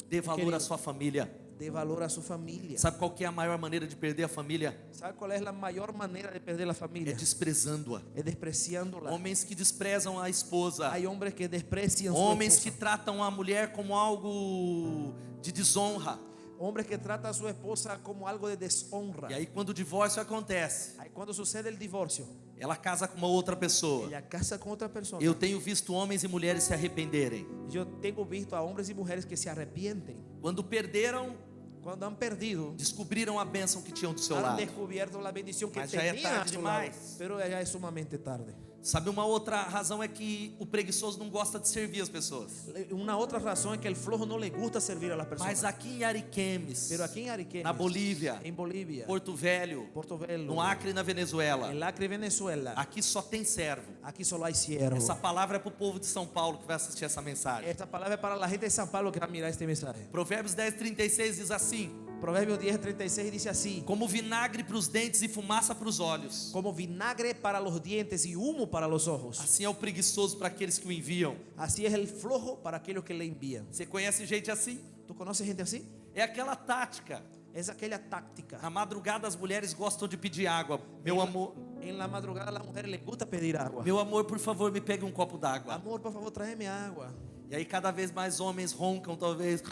dê valor Querido. à sua família. de valor a su familia. Sabe qual que é a maior maneira de perder a família? ¿Sabe cuál es la mayor manera de perder la É familia? desprezando-a. Es despreciándola. Homens que desprezam a esposa. Hay hombres que desprecian su Homens que esposa. tratam a mulher como algo de desonra. Hombres que tratan a su esposa como algo de deshonra. E aí quando o divórcio acontece, Ahí cuando sucede el divorcio, ela casa com uma outra pessoa. ella casa con otra persona. Eu tenho visto homens e mulheres se arrependerem. Yo tengo visto a hombres y mujeres que se arrepienten. Quando perderam, Cuando han perdido, descobriram a bênção que tinham do seu han lado. descubierto la bendición que Mas ya es tenían a tarde su lado. demais. Pero ya es sumamente tarde. Sabe, uma outra razão é que o preguiçoso não gosta de servir as pessoas. Una otra razón es que el flojo no le gusta servir a las personas. Mas aqui em Ariquemes, Pero aquí en Ariquemes, na Bolívia, en Bolivia, Porto Velho, Porto Velho, no Acre e na Venezuela, en Acre, Venezuela, aqui só tem servo. aquí solo hay siervo. Essa palavra é para o povo de São Paulo que vai assistir essa mensagem. Esta palabra es para la gente de San Pablo que va a mirar este mensaje. Provérbios 10:36 diz assim: Proverbios 10:36 dice así: como vinagre para os dentes e fumaça para os olhos, como vinagre para los dientes y humo para los ojos, assim é o preguiçoso para aqueles que o enviam. así es el flojo para aquellos que le envían. Você conhece gente assim? ¿Tú conoces gente así? É aquela tática. Es aquella táctica. Na madrugada as mulheres gostam de pedir água. Meu amor, En la madrugada a las mujeres les gusta pedir agua. meu amor, por favor, me pegue um copo d'água. Amor, por favor, tráeme agua. E aí cada vez mais homens roncam, talvez.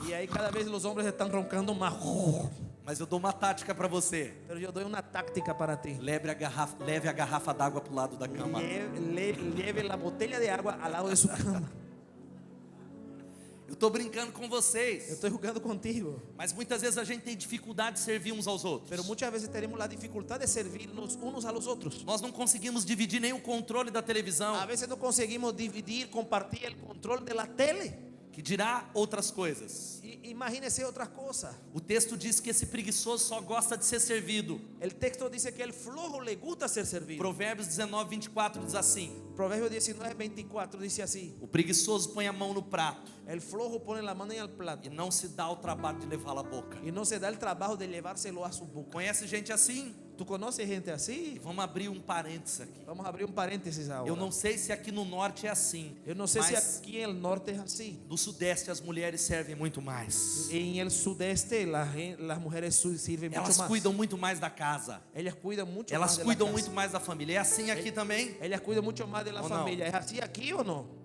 Y ahí cada vez los hombres están roncando más. Mas eu dou uma tática para você. Pero yo doy una táctica para ti. Leve a garrafa d'água pro lado da cama. Lleve la botella de agua al lado de su cama. Eu estou brincando com Yo vocês. estoy jugando contigo. Mas muitas vezes a gente tem dificuldade de servir uns aos outros. Pero muchas veces tenemos la dificultad de servirnos unos a los otros. Nós não conseguimos dividir nem o controle da televisão, A veces no conseguimos dividir, compartir el control de la tele. que dirá outras coisas. Imagínese otras cosas. O texto diz que esse preguiçoso só gosta de ser servido. El texto dice que el flojo le gusta ser servido. Provérbios 19:24 diz assim: Proverbios 19:24 dice así: o preguiçoso põe a mão no prato el flojo pone la mano en el plato e não se dá o trabalho de levá-la à boca. y no se da el trabajo de llevárselo a su boca. Conhece gente assim? ¿Tú conoces gente así? Vamos abrir um parênteses aqui. Vamos a abrir un paréntesis ahora. Eu não sei se aqui no norte é assim, Yo no sé si mas aquí en el norte es así. no sudeste as mulheres servem muito mais. En el sudeste las mujeres sirven mucho Elas más. cuidam muito mais da casa. Ellas cuidan mucho Elas más de la cuidam casa. muito mais da família. É assim aqui também? Ellas cuidan mucho más de la ¿O no? familia. ¿Es así aquí o no?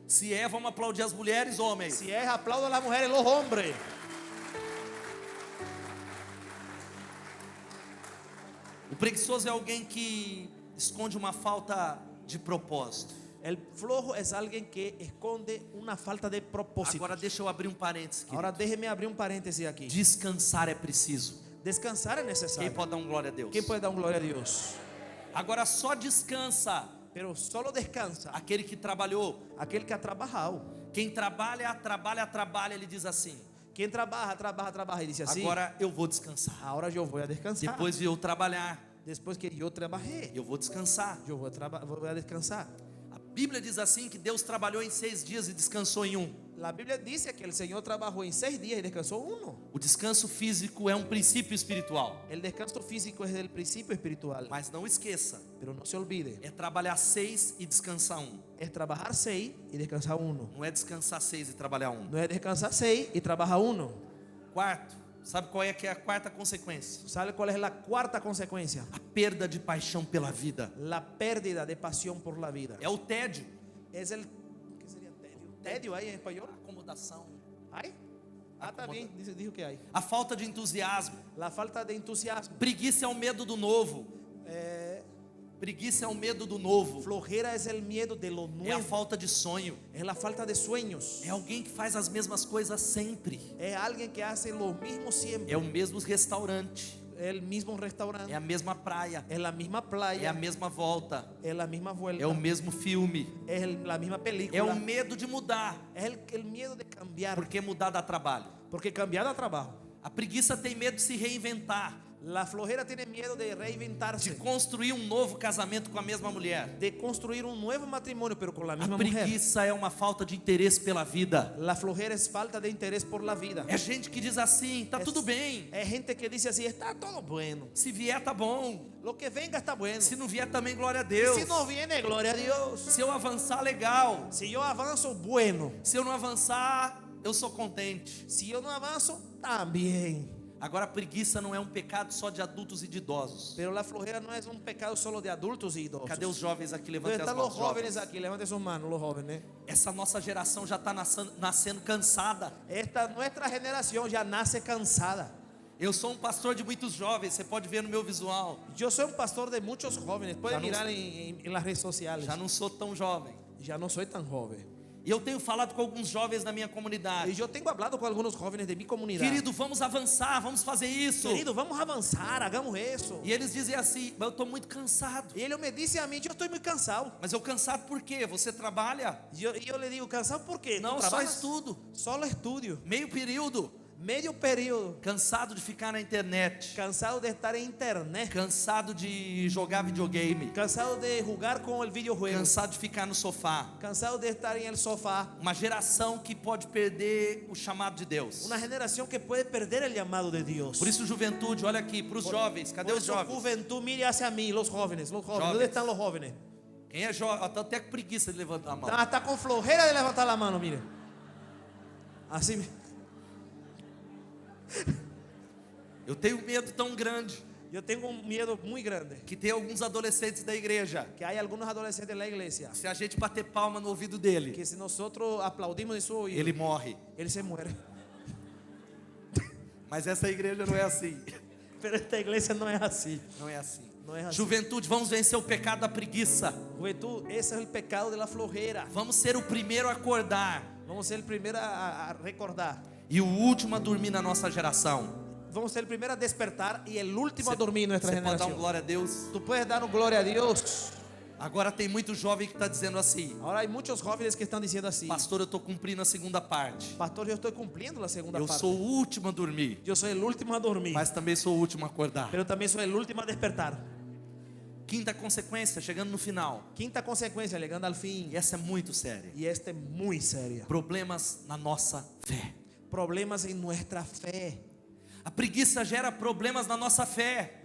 Se é, vamos aplaudir as mulheres, homens. Si es, aplaudo a las mujeres, los hombres. O preguiçoso é alguém que esconde uma falta de propósito. El flojo es alguien que esconde una falta de propósito. Agora deixa eu abrir um parênteses, querido. Ahora déjeme abrir un paréntesis aquí. Descansar é preciso. Descansar es Quem necesario. pode dar um glória a Deus? ¿Quién puede dar un gloria a Dios? Agora só descansa Pero solo descansa aquele que trabalhou. aquel que ha trabajado. Quem trabalha, ele diz assim: Quien trabaja y dice así: agora eu vou descansar. ahora yo voy a descansar. Depois de eu trabalhar, Después que yo trabajé, eu vou descansar. yo voy a descansar. A Bíblia diz assim que Deus trabalhou em 6 dias e descansou em um. La Biblia dice que el Señor trabajó en 6 días y descansó uno. O descanso físico é um princípio espiritual. El descanso físico es del principio espiritual. Mas não esqueça, Pero no se olvide, é trabalhar 6 e descansar um. es trabajar 6 y descansar uno. Não é descansar 6 e trabalhar um. No es descansar 6 y trabajar uno. Quarto, sabe qual é que é a quarta consequência? ¿Sabe cuál es la cuarta consecuencia? A perda de paixão pela vida. La pérdida de pasión por la vida. É o tédio. Es el, ¿qué sería tedio? Tedio ahí en español. Acomodação. ¿Hay? Está bien, dijo que hay. A falta de entusiasmo. La falta de entusiasmo. Preguiça é o medo do novo. Preguiça é o medo do novo. Flojera es el miedo de lo É a nuevo. falta de sonho. Es la falta de sueños. É alguém que faz as mesmas coisas sempre. Es alguien que hace lo mismo siempre. É o mesmo restaurante. El mismo restaurante. É a mesma praia. Es la misma É a playa. mesma volta. Es la misma vuelta. É o mesmo filme. Es la misma película. É o medo de mudar. Es el miedo de cambiar. Porque mudar dá trabalho. Porque cambiar da trabajo. A preguiça tem medo de se reinventar. La flojera tiene miedo de reinventarse. De construir um novo casamento com a mesma mulher. De construir un nuevo matrimonio, pero con la misma A mujer. preguiça é uma falta de interesse pela vida. La flojera es falta de interés por la vida. É gente que diz assim: tá tudo bem. Es gente que dice así: está todo bueno. Se vier, tá bom. Lo que venga está bueno. Se não vier, também glória a Y Deus. si no viene, gloria a Dios. Se eu avançar, legal. Si yo avanzo, bueno. Se eu não avançar, eu sou contente. Si yo no avanzo, también. Agora, a preguiça não é um pecado só de adultos e de idosos. Pero la flojera no es un pecado solo de adultos y idosos. Cadê os jovens aqui? ¿Dónde Levantem as están mãos, los jóvenes jovens. aquí? Levanten sus manos, los jóvenes. Essa nossa geração já está nascendo cansada. Nuestra generación ya nace cansada. Eu sou um pastor de muitos jovens, você pode ver no meu visual. Yo soy un pastor de muchos jóvenes. Ya Pueden no- mirar en las redes sociales. Já não sou tão jovem. Ya no soy tan joven. E eu tenho falado com alguns jovens da minha Y comunidade. yo tengo hablado con algunos jóvenes de mi comunidad. Querido, vamos avançar, vamos fazer isso. Querido, vamos a avanzar, hagamos eso. E eles dizem assim: "Mas eu estou muito cansado." Y ellos me dicen a mí, yo estoy muy cansado. Mas eu cansado por quê? Você trabalha? Yo le digo, ¿cansado por qué? ¿Tú Não, só trabajas? estudo. Solo estudio. Meio período. Medio periodo. Cansado de ficar na internet. Cansado de estar en internet. Cansado de jogar videogame. Cansado de jugar con el videojuego. Cansado de ficar no sofá. Cansado de estar en el sofá. Uma geração que pode perder o chamado de Deus. Una generación que puede perder el llamado de Dios. Por isso, juventude, olha aqui, para os jovens. Cadê Por os eso, jovens? juventud, mire hacia mí, los jóvenes. Los jóvenes. Jóvenes. ¿Dónde están los jóvenes? Quem é jovem? Está até com preguiça de levantar a mão. Está con flojera de levantar la mano, mire. Así. Eu tenho medo tão grande Yo tengo un miedo muy grande. que tem alguns adolescentes da igreja. Que hay algunos adolescentes en la iglesia. Se a gente bater palma no ouvido dele, Que si nosotros aplaudimos en su oído, ele morre. él se muere. Mas essa igreja não é assim. Pero esta iglesia no es así. Não é assim. No es así. Juventude, vamos vencer o pecado da preguiça. Juventud, ese es el pecado de la flojera. Vamos ser o primeiro a acordar Vamos a ser el primero a recordar. e o último a dormir na nossa geração. Vamos a ser el primero a despertar y el último a dormir en nuestra Você pode dar generación. glória a Deus? Tú puedes dar un gloria a Dios. Agora tem muito jovem que está dizendo assim: Ahora hay muchos jóvenes que están diciendo así: pastor, eu estou cumprindo a segunda parte. pastor, yo estoy cumpliendo la segunda Eu parte. sou o último a dormir, Yo soy el último a dormir, mas também sou o último a acordar. pero también soy el último a despertar. Quinta consequência, chegando no final. Quinta consecuencia, llegando al fin. E essa é muito séria. Y esta es muy seria. Problemas na nossa fé. Problemas en nuestra fe. A preguiça gera problemas na nossa fé.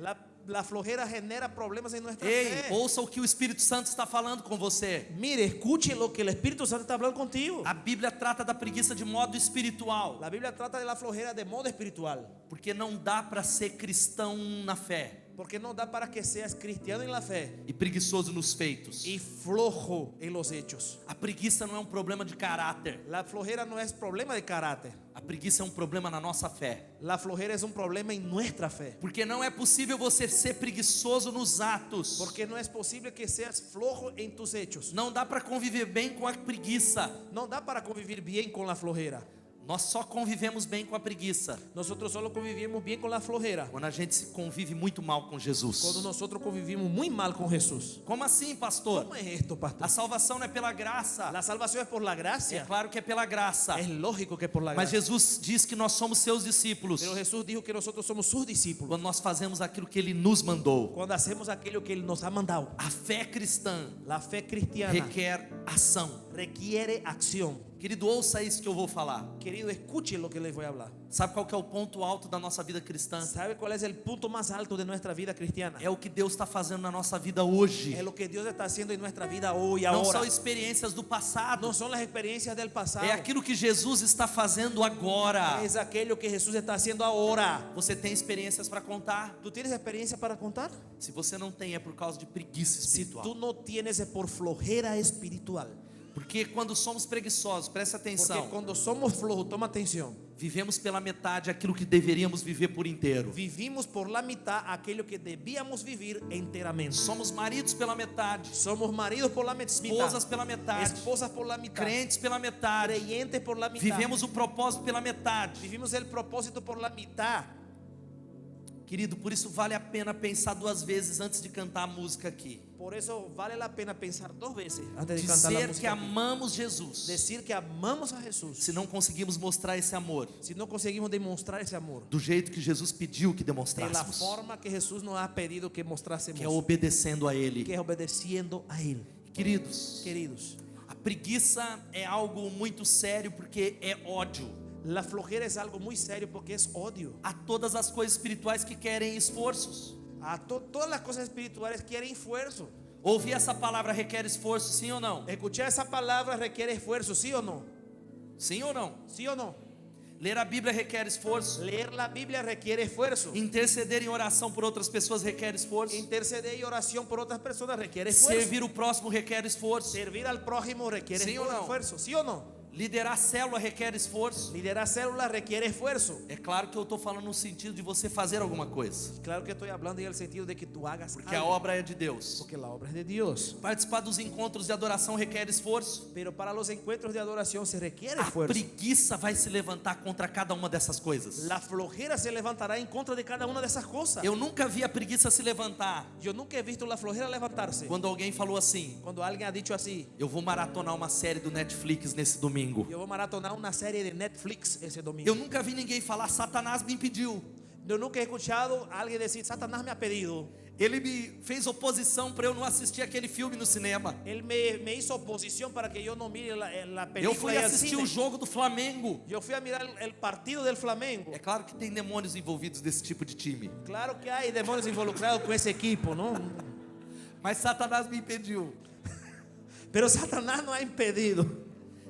La flojera genera problemas en nuestra Ei, fe. ouça o que o Espírito Santo está falando com você. Mire, escuche lo que el Espíritu Santo está hablando contigo. A Bíblia trata da preguiça de modo espiritual, La Biblia trata de la flojera de modo espiritual. porque não dá para ser cristão na fé Porque no da para que seas cristiano en la fe e preguiçoso nos feitos. y flojo en los hechos. A preguiça não é um problema de caráter. La flojera no es problema de carácter. A preguiça é um problema na nossa fé. La flojera es un problema en nuestra fe. Porque não é possível você ser preguiçoso nos atos. Porque no es posible que seas flojo en tus hechos. Não dá para conviver bem com a preguiça. No da para convivir bien con la flojera. Nós só convivemos bem com a preguiça Nosotros solo convivimos bien con la flojera quando a gente se convive muito mal com Jesus. cuando nosotros convivimos muy mal con Jesús. Como assim, pastor? ¿Cómo es esto, pastor? A salvação não é pela graça. La salvación es por la É gracia. claro que é pela graça. Es lógico que es por la Mas gracia. Jesus diz que nós somos seus discípulos Pero Jesús dijo que nosotros somos sus discípulos quando nós fazemos aquilo que Ele nos mandou. cuando hacemos aquello que Él nos ha mandado. A fé cristã La fe cristiana requer ação. requiere acción. Querido, ouça isso que eu vou falar. Querido, escuche lo que les voy a hablar. Sabe qual que é o ponto alto da nossa vida cristã? ¿Sabe cuál es el punto más alto de nuestra vida cristiana? É o que Deus está fazendo na nossa vida hoje. Es lo que Dios está haciendo en nuestra vida hoy, Não ahora. são experiências do passado. No son las experiencias del pasado. É aquilo que Jesus está fazendo agora. Es aquello que Jesús está haciendo ahora. Você tem experiências para contar? ¿Tú tienes experiencia para contar? Se você não tem, é por causa de preguiça Si espiritual. tú no tienes, es por flojera espiritual. Porque quando somos preguiçosos, presta Porque atenção, cuando somos flojos, toma atención, vivemos pela metade aquilo que deveríamos viver por inteiro. vivimos por la mitad aquello que debíamos vivir enteramente. Somos maridos pela metade, Somos maridos por la mitad, esposas pela metade, esposas por la mitad, crentes pela metade, creyentes por la mitad. vivemos o propósito pela metade. Vivimos el propósito por la mitad. Querido, por isso vale a pena pensar duas vezes antes de cantar a música aqui. Por eso vale la pena pensar dos veces antes de cantar la Dizer que música aquí. amamos Jesus, Decir que amamos a Jesús. se não conseguimos mostrar esse amor Si no conseguimos demostrar ese amor do jeito que Jesus pediu que de la demonstrássemos, forma que Jesús nos ha pedido que mostrásemos, que é obedecendo a que Ele. es obedeciendo a Él. Queridos, Queridos, a preguiça é algo muito sério porque é ódio la flojera es algo muy serio porque es odio. a todas as coisas espirituais que querem esforços. Todas las cosas espirituales quieren esfuerzo. Ouvir essa palavra requer esforço, sim ou não? Escuchar esa palabra requiere esfuerzo, ¿sí o no? Sim ou não? ¿Sí o no? Ler a Bíblia requer esforço. Leer la Biblia requiere esfuerzo. Interceder em oração por outras pessoas requer esforço. Interceder y oración por otras personas requiere esfuerzo. Servir o próximo requer esforço. Servir al prójimo requiere ¿Sí o no? esfuerzo. ¿Sí o no? Liderar célula requer esforço. Liderar células requiere esfuerzo. É claro que eu estou falando no sentido de você fazer alguma coisa, Claro que estoy hablando en el sentido de que tú hagas porque a algo, obra é de Deus. porque la obra es de Dios. Participar dos encontros de adoração requer esforço. Pero para los encuentros de adoración se requiere A esfuerzo. preguiça vai se levantar contra cada uma dessas coisas. La flojera se levantará en contra de cada una de esas cosas. Eu nunca vi a preguiça se levantar Yo nunca he visto la flojera levantarse. quando alguém falou assim: Cuando alguien ha dicho así, eu vou maratonar uma série do Netflix nesse domingo. yo voy a maratonar una serie de Netflix ese domingo. Eu nunca vi ninguém falar: Satanás me impediu. Yo nunca he escuchado a alguien decir, Satanás me ha pedido. Ele me fez oposição para eu não assistir aquele filme no cinema. Él me hizo oposición para que yo no mire la Eu película fui y al assistir cine. o jogo do Flamengo. Yo fui a mirar el partido del Flamengo. É claro que tem demônios envolvidos desse tipo de time, Claro que hay demonios involucrados con ese equipo, ¿no? mas Satanás me impediu. Pero Satanás no ha impedido.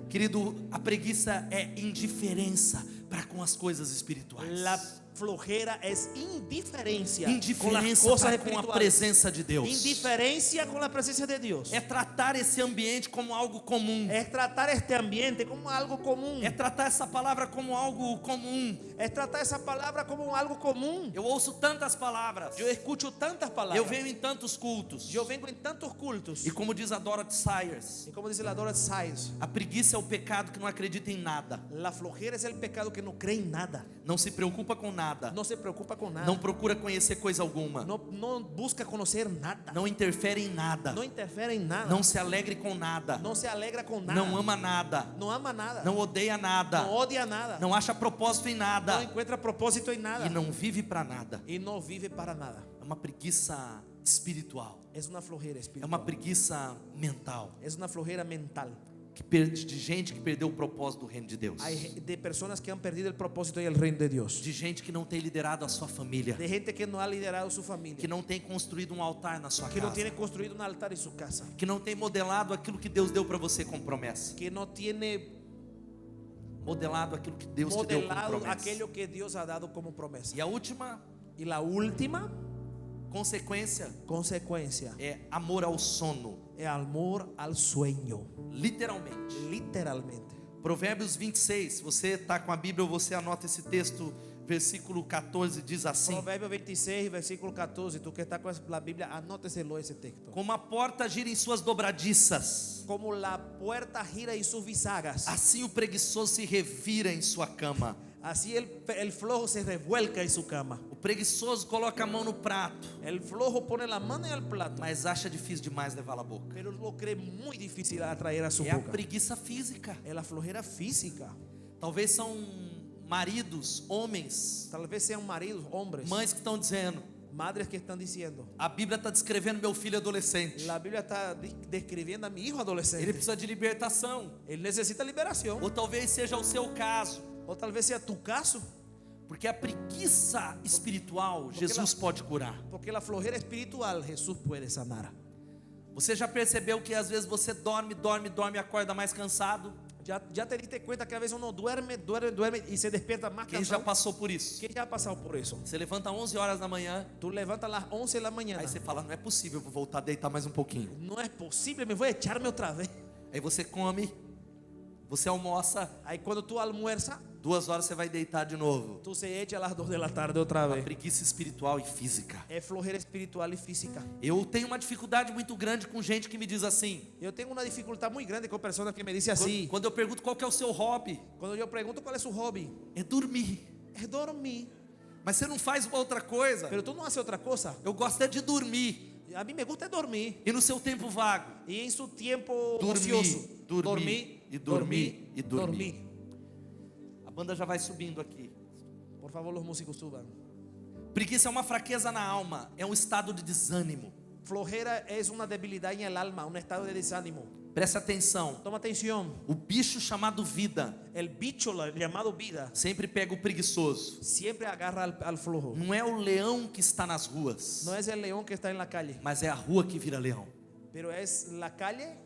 Querido, a preguiça é indiferença para com as coisas espirituais. La flojera es indiferencia con las Indiferença cosas para com a espirituales. presença de Deus. Indiferencia con la presencia de Dios. É tratar esse ambiente como algo comum. Es tratar este ambiente como algo común. É tratar essa palavra como algo comum. Es tratar esa palabra como algo común. Eu ouço tantas palavras. Yo escucho tantas palabras. Eu venho em tantos cultos. Yo vengo en tantos cultos. E como diz a Dorothy Sayers, Y como dice la Dorothy Sayers, a preguiça é o pecado que não acredita em nada. la flojera es el pecado que no cree en nada. Não se preocupa com nada. No se preocupa con nada. Não procura conhecer coisa alguma. No busca conocer nada. Não interfere em nada. No interfiere en nada. Não se alegre com nada. No se alegra con nada. Não ama nada. No ama nada. Não odeia nada. No odia nada. Não acha propósito em No nada. encuentra propósito en nada. E não vive para nada. Y no vive para nada. É uma preguiça espiritual. Es una flojera É espiritual. uma preguiça mental. Es una flojera mental. De gente que perdeu o propósito do reino de Deus. Hay de personas que han perdido el propósito y el reino de Dios. De gente que não tem liderado a sua família. De gente que no ha liderado su familia. Que não tem construído um altar na sua Que no casa. tiene construido un altar en su casa. Que não tem modelado aquilo que Deus deu para você com promessa. Que no tiene Modelado aquilo que Deus te deu como modelado promessa. aquello que Dios ha dado como promesa. E a última Y la última consequência consecuencia é amor ao sono. es amor al sueño. Literalmente. Literalmente. Provérbios 26, se você está com a Bíblia, você anota esse texto, versículo 14, diz assim: Proverbio 26, versículo 14. Tú que estás con la Biblia, anóteselo ese texto. como a porta gira em suas dobradiças, Como la puerta gira en sus bisagas, assim o preguiçoso se revira em sua cama. así el flojo se revuelca en su cama. O preguiçoso coloca a mão no prato, El flojo pone la mano en el plato, mas acha difícil demais levá-la à boca. pero lo cree muy difícil atraer a su É a boca. preguiça física. Es la flojera física. Talvez são maridos, homens, Tal vez sean maridos, hombres, mães que estão dizendo: madres que están diciendo, a Bíblia está descrevendo meu filho adolescente. la Biblia está describiendo a mi hijo Ele adolescente. precisa de libertação. Él necesita liberación. Ou talvez seja o seu caso, O tal vez sea tu caso, porque a preguiça espiritual Jesus pode curar. porque la flojera espiritual Jesús puede sanar. Você já percebeu que às vezes você dorme e acorda mais cansado? Ya te diste cuenta que a veces uno duerme y se despierta más Quem já cansado. passou por isso? ¿Quién ya ha pasado por eso? Você levanta 11 horas da manhã, Tú levantas a las 11 de la mañana. aí você fala: não é possível, eu vou voltar a deitar mais um pouquinho. No es posible, me voy a echarme otra vez. Aí você come, você almoça, Ahí cuando tú almuerzas, 2 horas você vai deitar de novo. tú se echas a las 2 de la tarde otra Uma vez. preguiça espiritual e física. Es flojera espiritual y física. Eu tenho uma dificuldade muito grande com gente que me diz assim. Yo tengo una dificultad muy grande con personas que me dicen así. Quando eu pergunto qual que é o seu hobby, Cuando yo pregunto cuál es su hobby, é dormir. es dormir. Mas você não faz uma outra coisa? Pero tú no haces otra cosa. Eu gosto é de dormir. A mí me gusta dormir. E no seu tempo vago? Y en su tiempo Dormir, ocioso, dormir, y dormir, y dormir. dormir. A banda já vai subindo aqui. Por favor, los músicos suban. Preguiça é uma fraqueza na alma, é um estado de desânimo. Flojera es una debilidad en el alma, un estado de desánimo. Preste atenção. Toma atención. O bicho chamado vida El bicho llamado vida sempre pega o preguiçoso. siempre agarra al flojo. Não é o leão que está nas ruas, No es el león que está en la calle, mas é a rua que vira leão. pero es la calle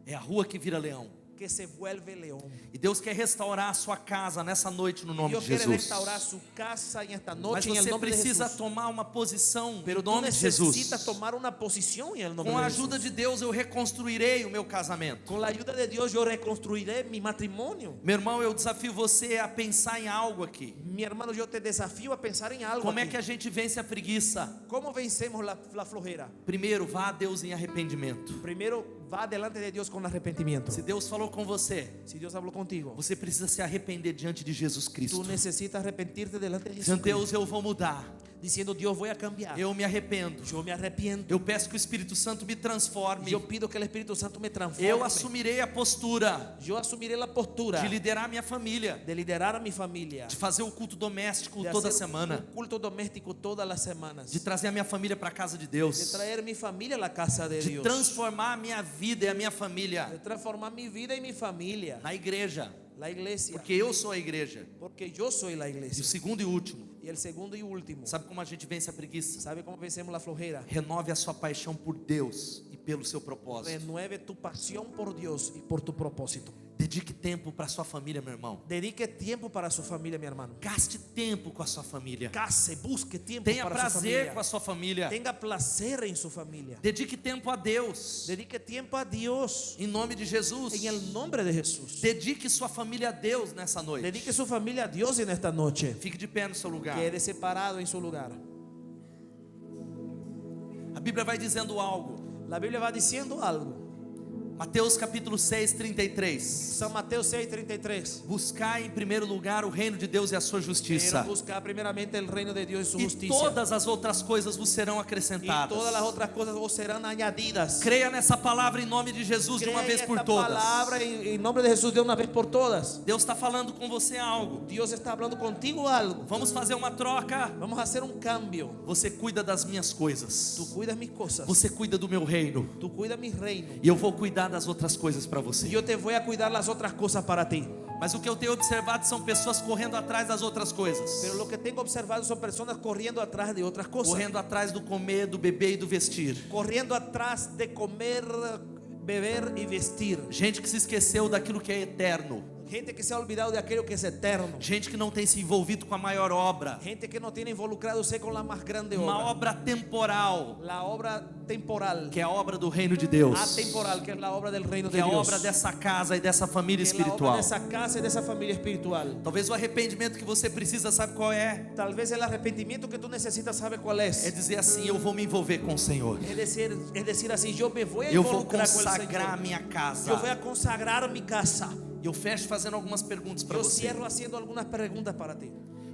É a rua que vira leão. que se vuelve león. E Deus quer restaurar a sua casa nessa noite no nome Dios de quiere Jesus. restaurar su casa en esta Mas noche en el você nombre de precisa Jesús. tomar uma posição Pero em tú nome de Jesus. necesitas tomar una posición en el nombre Com a de ajuda Jesús. de Deus eu reconstruirei o meu casamento. Con la ayuda de Dios yo reconstruiré mi matrimonio. Meu irmão, eu desafio você a pensar em algo aqui. Mi hermano, yo te desafío a pensar en algo Como é aquí. que a gente vence a preguiça? ¿Cómo vencemos la flojera? Primeiro, vá a Deus em arrependimento. Primero, va delante de Dios con arrepentimiento. Se Deus falou com você, Si Dios habló contigo, você precisa se arrepender diante de Jesus Cristo. tú necesitas arrepentirte delante de Dizendo, Jesús. Deus, eu vou mudar. Diciendo, Dios, voy a cambiar. Eu me arrependo. Yo me arrepiento. Eu peço que o Espírito Santo me transforme. Yo pido que el Espíritu Santo me transforme. Eu assumirei a postura Yo asumiré la postura de liderar minha família, de liderar a mi familia, de fazer o culto doméstico de toda hacer semana, un culto doméstico todas las semanas, de trazer a minha família para a casa de de Deus, traer mi familia a la casa de de Dios, transformar a minha vida e a minha família de transformar mi vida y mi familia, na igreja, la iglesia, porque eu sou a igreja. porque yo soy la E o iglesia. segundo e último, Y el segundo y último, sabe como a gente vence a preguiça? ¿sabe cómo vencemos la flojera? Renove a sua paixão por Deus e pelo seu propósito. Renueve tu pasión por Dios y por tu propósito. Dedique tempo para sua família, meu irmão. Dedique tiempo para su familia, mi hermano. Gaste tempo com a sua família. Case, busque tiempo Tenha para su prazer familia. com a sua família. Tenga placer en su familia. Dedique tempo a Deus. Dedique tiempo a Dios Em nome de Jesus. en el nombre de Jesús. Dedique sua família a Deus nessa noite. Dedique su familia a Dios en esta noche. Fique de pé no seu lugar. Quede separado en su lugar. A Bíblia vai dizendo algo. La Biblia va diciendo algo. Mateus capítulo 6, 33. San Mateo 6:33. Buscai em primeiro lugar o reino de Deus e a sua justiça. Pero buscar primeramente el reino de Dios y su E justicia. todas as outras coisas vos serão Y acrescentadas. todas las otras cosas os serán añadidas. Creia nessa palavra em nome de Jesus de Cree uma en vez por esta todas. palabra en nombre de Jesús de una vez por todas. Deus está falando com você algo. Dios está hablando contigo algo. Vamos fazer uma troca. Vamos a hacer un cambio. Você cuida das minhas coisas. Tú cuidas mis cosas. Você cuida do meu reino. Tú cuidas mi reino. E eu vou cuidar das outras coisas para Y você. yo te voy a cuidar las otras cosas para ti. Mas o que eu tenho observado são pessoas correndo atrás das outras coisas. Pero lo que tengo observado son personas corriendo atrás de otras cosas. Correndo atrás do comer, do beber e do vestir. Corriendo atrás de comer, beber y vestir. Gente que se esqueceu daquilo que é eterno. Gente que se ha olvidado de aquello que es eterno. Gente que não tem se envolvido com a maior obra. Gente que no tiene involucrado-se con la más grande Uma obra. obra temporal, La obra temporal. que é a obra do reino de Deus. Atemporal, que es la obra del reino Que de é a Dios. obra dessa casa e dessa família Que es la obra espiritual. de esa casa y de esa familia espiritual. Talvez o arrependimento que você precisa, sabe qual é? Tal vez el arrepentimiento que tú necesitas, ¿sabe cuál es? É dizer assim, eu vou me envolver com o Senhor. Es decir así, yo me voy a Eu vou involucrar con el consagrar Señor. minha casa. Yo voy a consagrar mi casa. E eu fecho fazendo algumas perguntas para Yo você. cierro haciendo algunas preguntas para ti.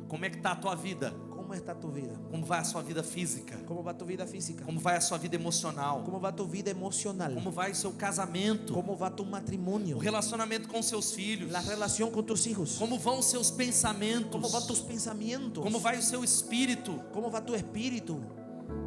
Como é que está a tua vida? ¿Cómo está tu vida? Como vai a sua vida física? ¿Cómo va tu vida física? Como vai a sua vida emocional? ¿Cómo va tu vida emocional? Como vai o seu casamento? ¿Cómo va tu O matrimonio? relacionamento com seus filhos? La relación con tus hijos. Como vão os seus pensamentos? ¿Cómo van tus pensamientos? Como vai o seu espírito? ¿Cómo va tu espíritu?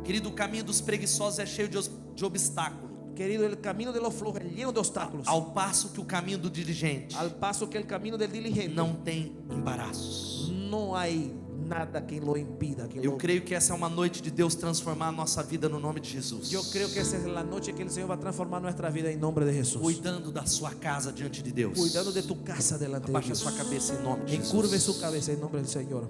Querido, o caminho dos preguiçosos é cheio de obstáculos. Querido, el camino de los flojos es lleno de obstáculos. Ao passo que o caminho do diligente Al paso que el camino del diligente não tem embaraços. no hay nada que lo impida. Eu creio que essa é uma noite de Deus transformar a nossa vida no nome de Jesus. Yo creo que esa es la noche que el Señor va a transformar nuestra vida en nombre de Jesús. Cuidando da sua casa diante de Deus. Cuidando de tu casa delante de Abaixa Dios. sua cabeça em nome de Encurve Jesus. su cabeza en nombre del Señor.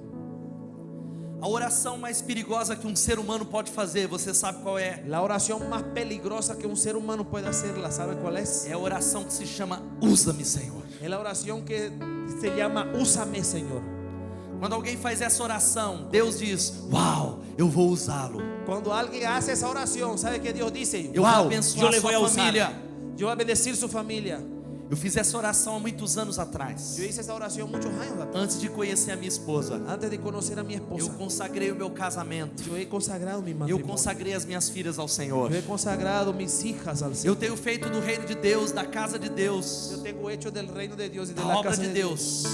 A oração mais perigosa que um ser humano pode fazer, você sabe qual é? La oración más peligrosa que un ser humano puede hacerla, ¿sabe cuál es? É a oração que se chama usa-me, Senhor. Es la oración que se llama úsame, Señor. Quando alguém faz essa oração, Deus diz: uau, eu vou usá-lo. Cuando alguien hace esa oración, ¿sabe qué Dios dice? Eu vou Wow, abençoar yo le voy a sua usar. família. Yo voy a bendecir su familia. Eu fiz essa oração há muitos anos atrás. Yo hice esa oración muchos años atrás. Antes de conhecer a minha esposa, Antes de conocer a mi eu esposa, consagrei o meu casamento. yo he consagrado mi Eu matrimonio. consagrei as minhas filhas ao Senhor. Yo he consagrado mis hijas al Eu Señor. tenho feito do reino de Deus, da casa de Deus, Yo tengo hecho del reino de Dios y de da la obra casa de de Deus,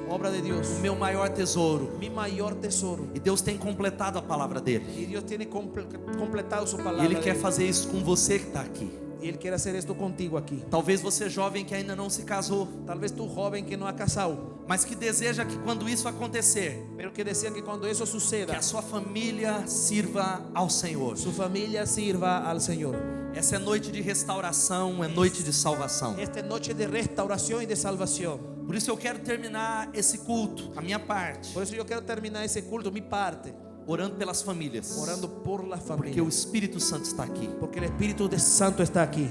obra de Dios, o meu maior tesouro. mi mayor tesoro. E Deus tem completado a palavra dele. Y Dios tiene completado su E palabra. Ele quer fazer isso com você que está aqui. Y Él quiere hacer esto contigo aquí. Talvez você jovem que ainda não se casou, Tal vez tú joven que no ha casado, mas que deseja que quando isso acontecer, pero que desea que cuando eso que suceda, a sua família sirva ao Senhor. su familia sirva al Señor. Essa é noite de restauração, é noite de salvação. Esta es noche de restauración y de salvación. Por isso eu quero terminar esse culto, a minha parte, Por eso yo quiero terminar ese culto, mi parte, orando pelas famílias, orando por la porque familia. o Espírito Santo está aqui, Porque el Espíritu Santo está aquí.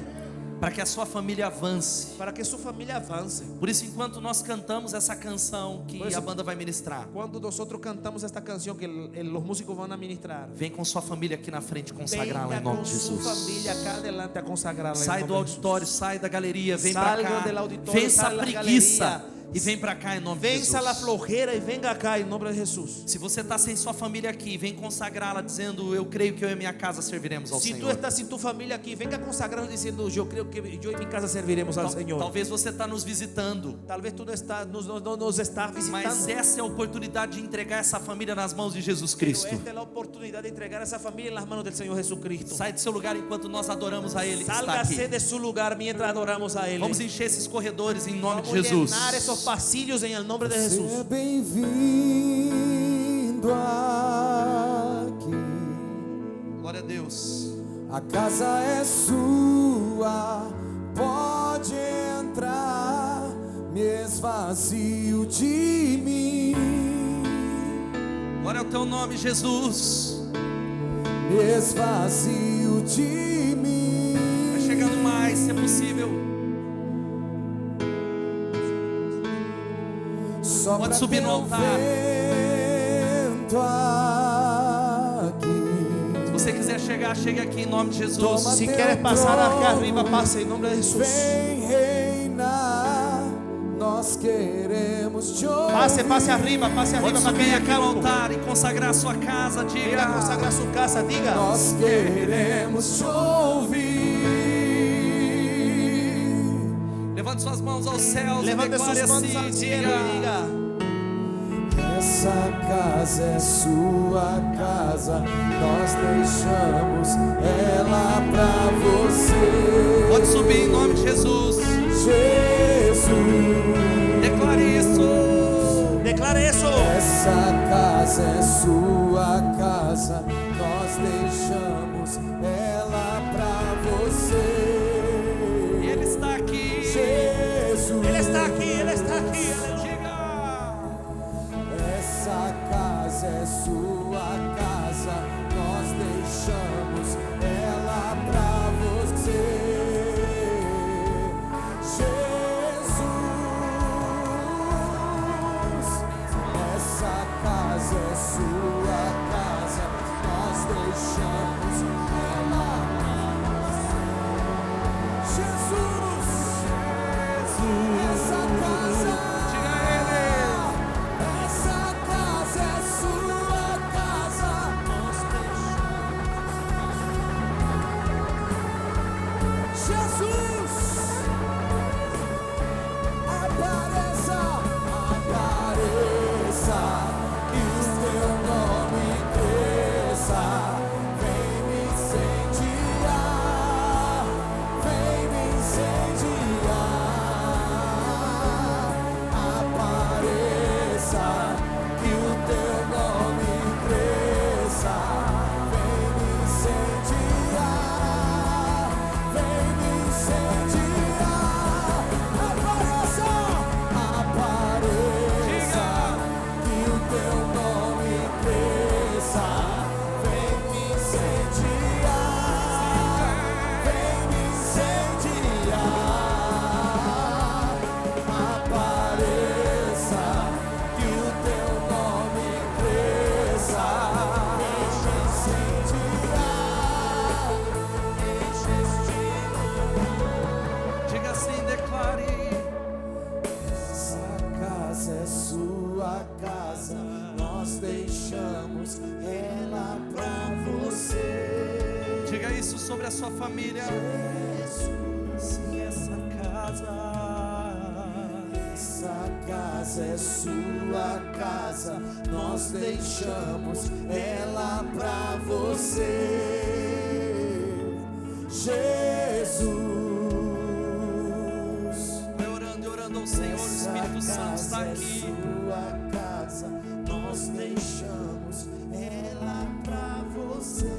para que a sua família avance. Para que su familia avance. Por isso, enquanto nós cantamos essa canção que Por isso- a banda vai ministrar, Cuando nosotros cantamos esta canción que los músicos van a ministrar, vem com sua família aqui na frente consagrá-la em venga nome con de su Jesus. familia acá adelante a consagrarla. en Sai nombre do de auditório, Jesús. sai da galeria, vem pra Salga cá. del auditorio, Vença a sal da preguiça galeria. e vem pra cá em nome de Venza la Jesus. flojera y venga acá en nombre de Jesús. Se você está sem sua família aqui, vem consagrá-la dizendo: eu creio que eu e minha casa serviremos ao Si tú Senhor. estás sin tu familia aquí, venga consagrando diciendo: yo creo que yo y mi casa serviremos al Señor. Talvez você está nos visitando, Tal vez tú no nos estás visitando. mas essa é a oportunidade de entregar essa família nas mãos de Jesus Pero Cristo. esta es la oportunidad de entregar a esa familia en las manos del Señor Jesucristo. Sai do seu lugar enquanto nós adoramos a Ele que está Sálgase aqui. de su lugar mientras adoramos a Él. Vamos encher esses corredores em nome Vamos de Jesus. llenar esos pasillos en el nombre de Jesús. Seja bem-vindo aqui. Glória a Deus. A casa é sua, pode entrar. Me esvazio de mim. Glória ao teu nome, Jesus. Me esvazio de mim. Vai chegando mais, se é possível. Só Pode pra subir no teu altar. vento aqui. Se você quiser chegar, chegue aqui em nome de Jesus. Toma Si teu quieres pasar acá trono, arriba, pase en nombre de Jesús. vem reinar. Nós queremos te ouvir. Pase arriba Pode para que subir venha aqui acá no un poco. altar e consagrar a sua casa. Venga a Diga: consagrar su casa, diga. Nós queremos te ouvir. levante suas mãos aos céus Levante e sus declare manos assim: al cielo y diga: diga: Essa casa é sua casa. Nós deixamos ela pra você. pode subir em nome de Jesus. Jesus. Declare isso. Declare eso. Essa casa é sua casa, nós deixamos ela pra você. Ele está aqui. Jesus, Él está aquí, Él está aquí. Diga: essa casa é sua casa, nós deixamos ela pra você. Jesus, essa casa é sua casa, nós deixamos ela pra você. Jesus, essa casa. diga a Ele. Essa casa é sua casa. Jesus, apareça, apareça, que o teu nome cresça. Vem me incendiar, vem me incendiar. Apareça, que o teu nome cresça. Vem me incendiar, vem me incendiar. Apareça, apareça, que o teu nome cresça. Vem me incendiar, vem me incendiar. Apareça, que o teu nome cresça. Deixa incendiar, deixa Diga assim, declare. essa casa é sua casa, nós deixamos ela pra você. Diga isso sobre a sua família. Essa casa é sua casa, nós deixamos ela pra você. Jesus. Vai orando e orando ao Senhor, o Espírito Santo está aqui. Sua casa, nós deixamos ela pra você.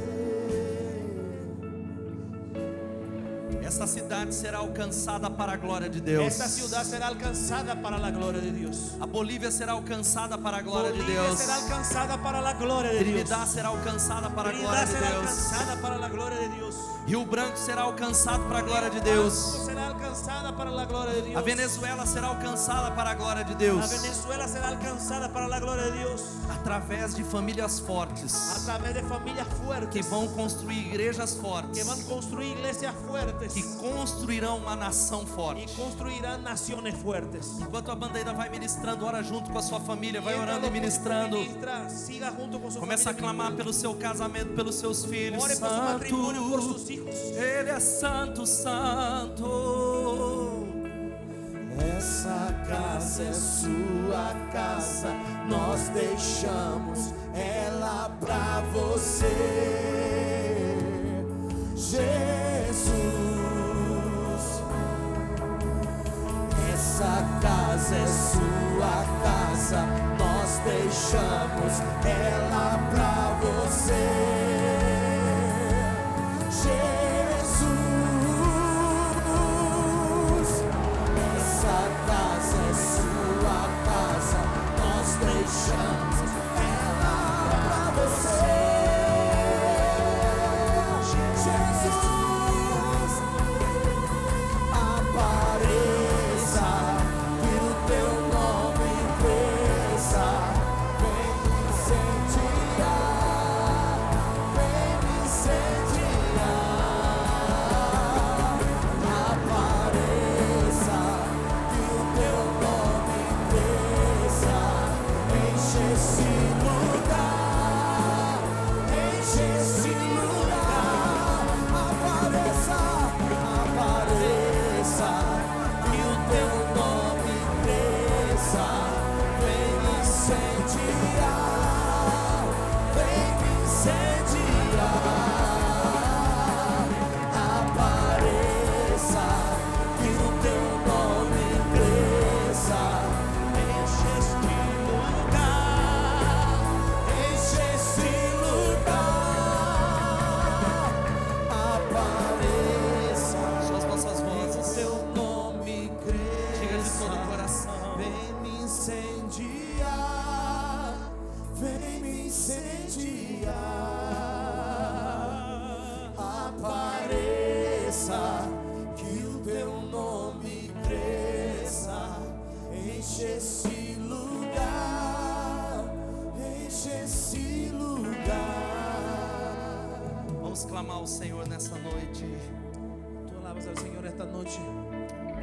Essa cidade será alcançada para a glória de Deus. Esta ciudad será alcanzada para la gloria de Dios. A Bolívia será alcançada para a glória de Bolivia Deus. será alcanzada para la gloria de Dios. Trinidad será alcançada para a glória Trinidad de será Deus. alcanzada para la gloria de Dios. Rio Branco será alcançado para a glória de Rio Deus. Branco será alcanzada para la gloria de Dios. A Venezuela será alcançada para a glória de La Deus. Venezuela será alcanzada para la gloria de Dios. Através de famílias A fortes través de familias fuertes que vão construir igrejas fortes, que van a construir iglesias fuertes que construirão uma nação y forte. construirán naciones fuertes. Enquanto a bandeira vai ministrando, ora junto com a sua família, vai Mientras orando e los ministrando. ministra, siga junto con su Começa a familia. clamar pelo seu casamento, pelos seus filhos. Ore por su matrimonio, por Santo, sus hijos. Ele é santo, santo. Essa casa é sua casa, nós deixamos ela pra você, Jesus. Essa casa é sua casa, nós deixamos ela pra você, Jesus. Essa casa é sua casa, nós deixamos ela pra você, Jesus. Apareça, que o teu nome cresça, vem me incendiar, vem me incendiar. Apareça, que o teu nome cresça, enche esse lugar, enche esse lugar. Apareça, apareça, que o teu nome cresça, vem me incendiar, vem me incendiar. Apareça, que o teu nome cresça, enche este lugar, enche esse lugar. Apareça, Só as nossas que o vozes. teu nome Diga de todo o cresça, coração. vem me incendiar, vem me incendiar. Apareça, que o teu nome cresça, enche esse lugar, enche esse lugar. Vamos clamar ao Senhor nessa noite. Tú alabas al Señor esta noche.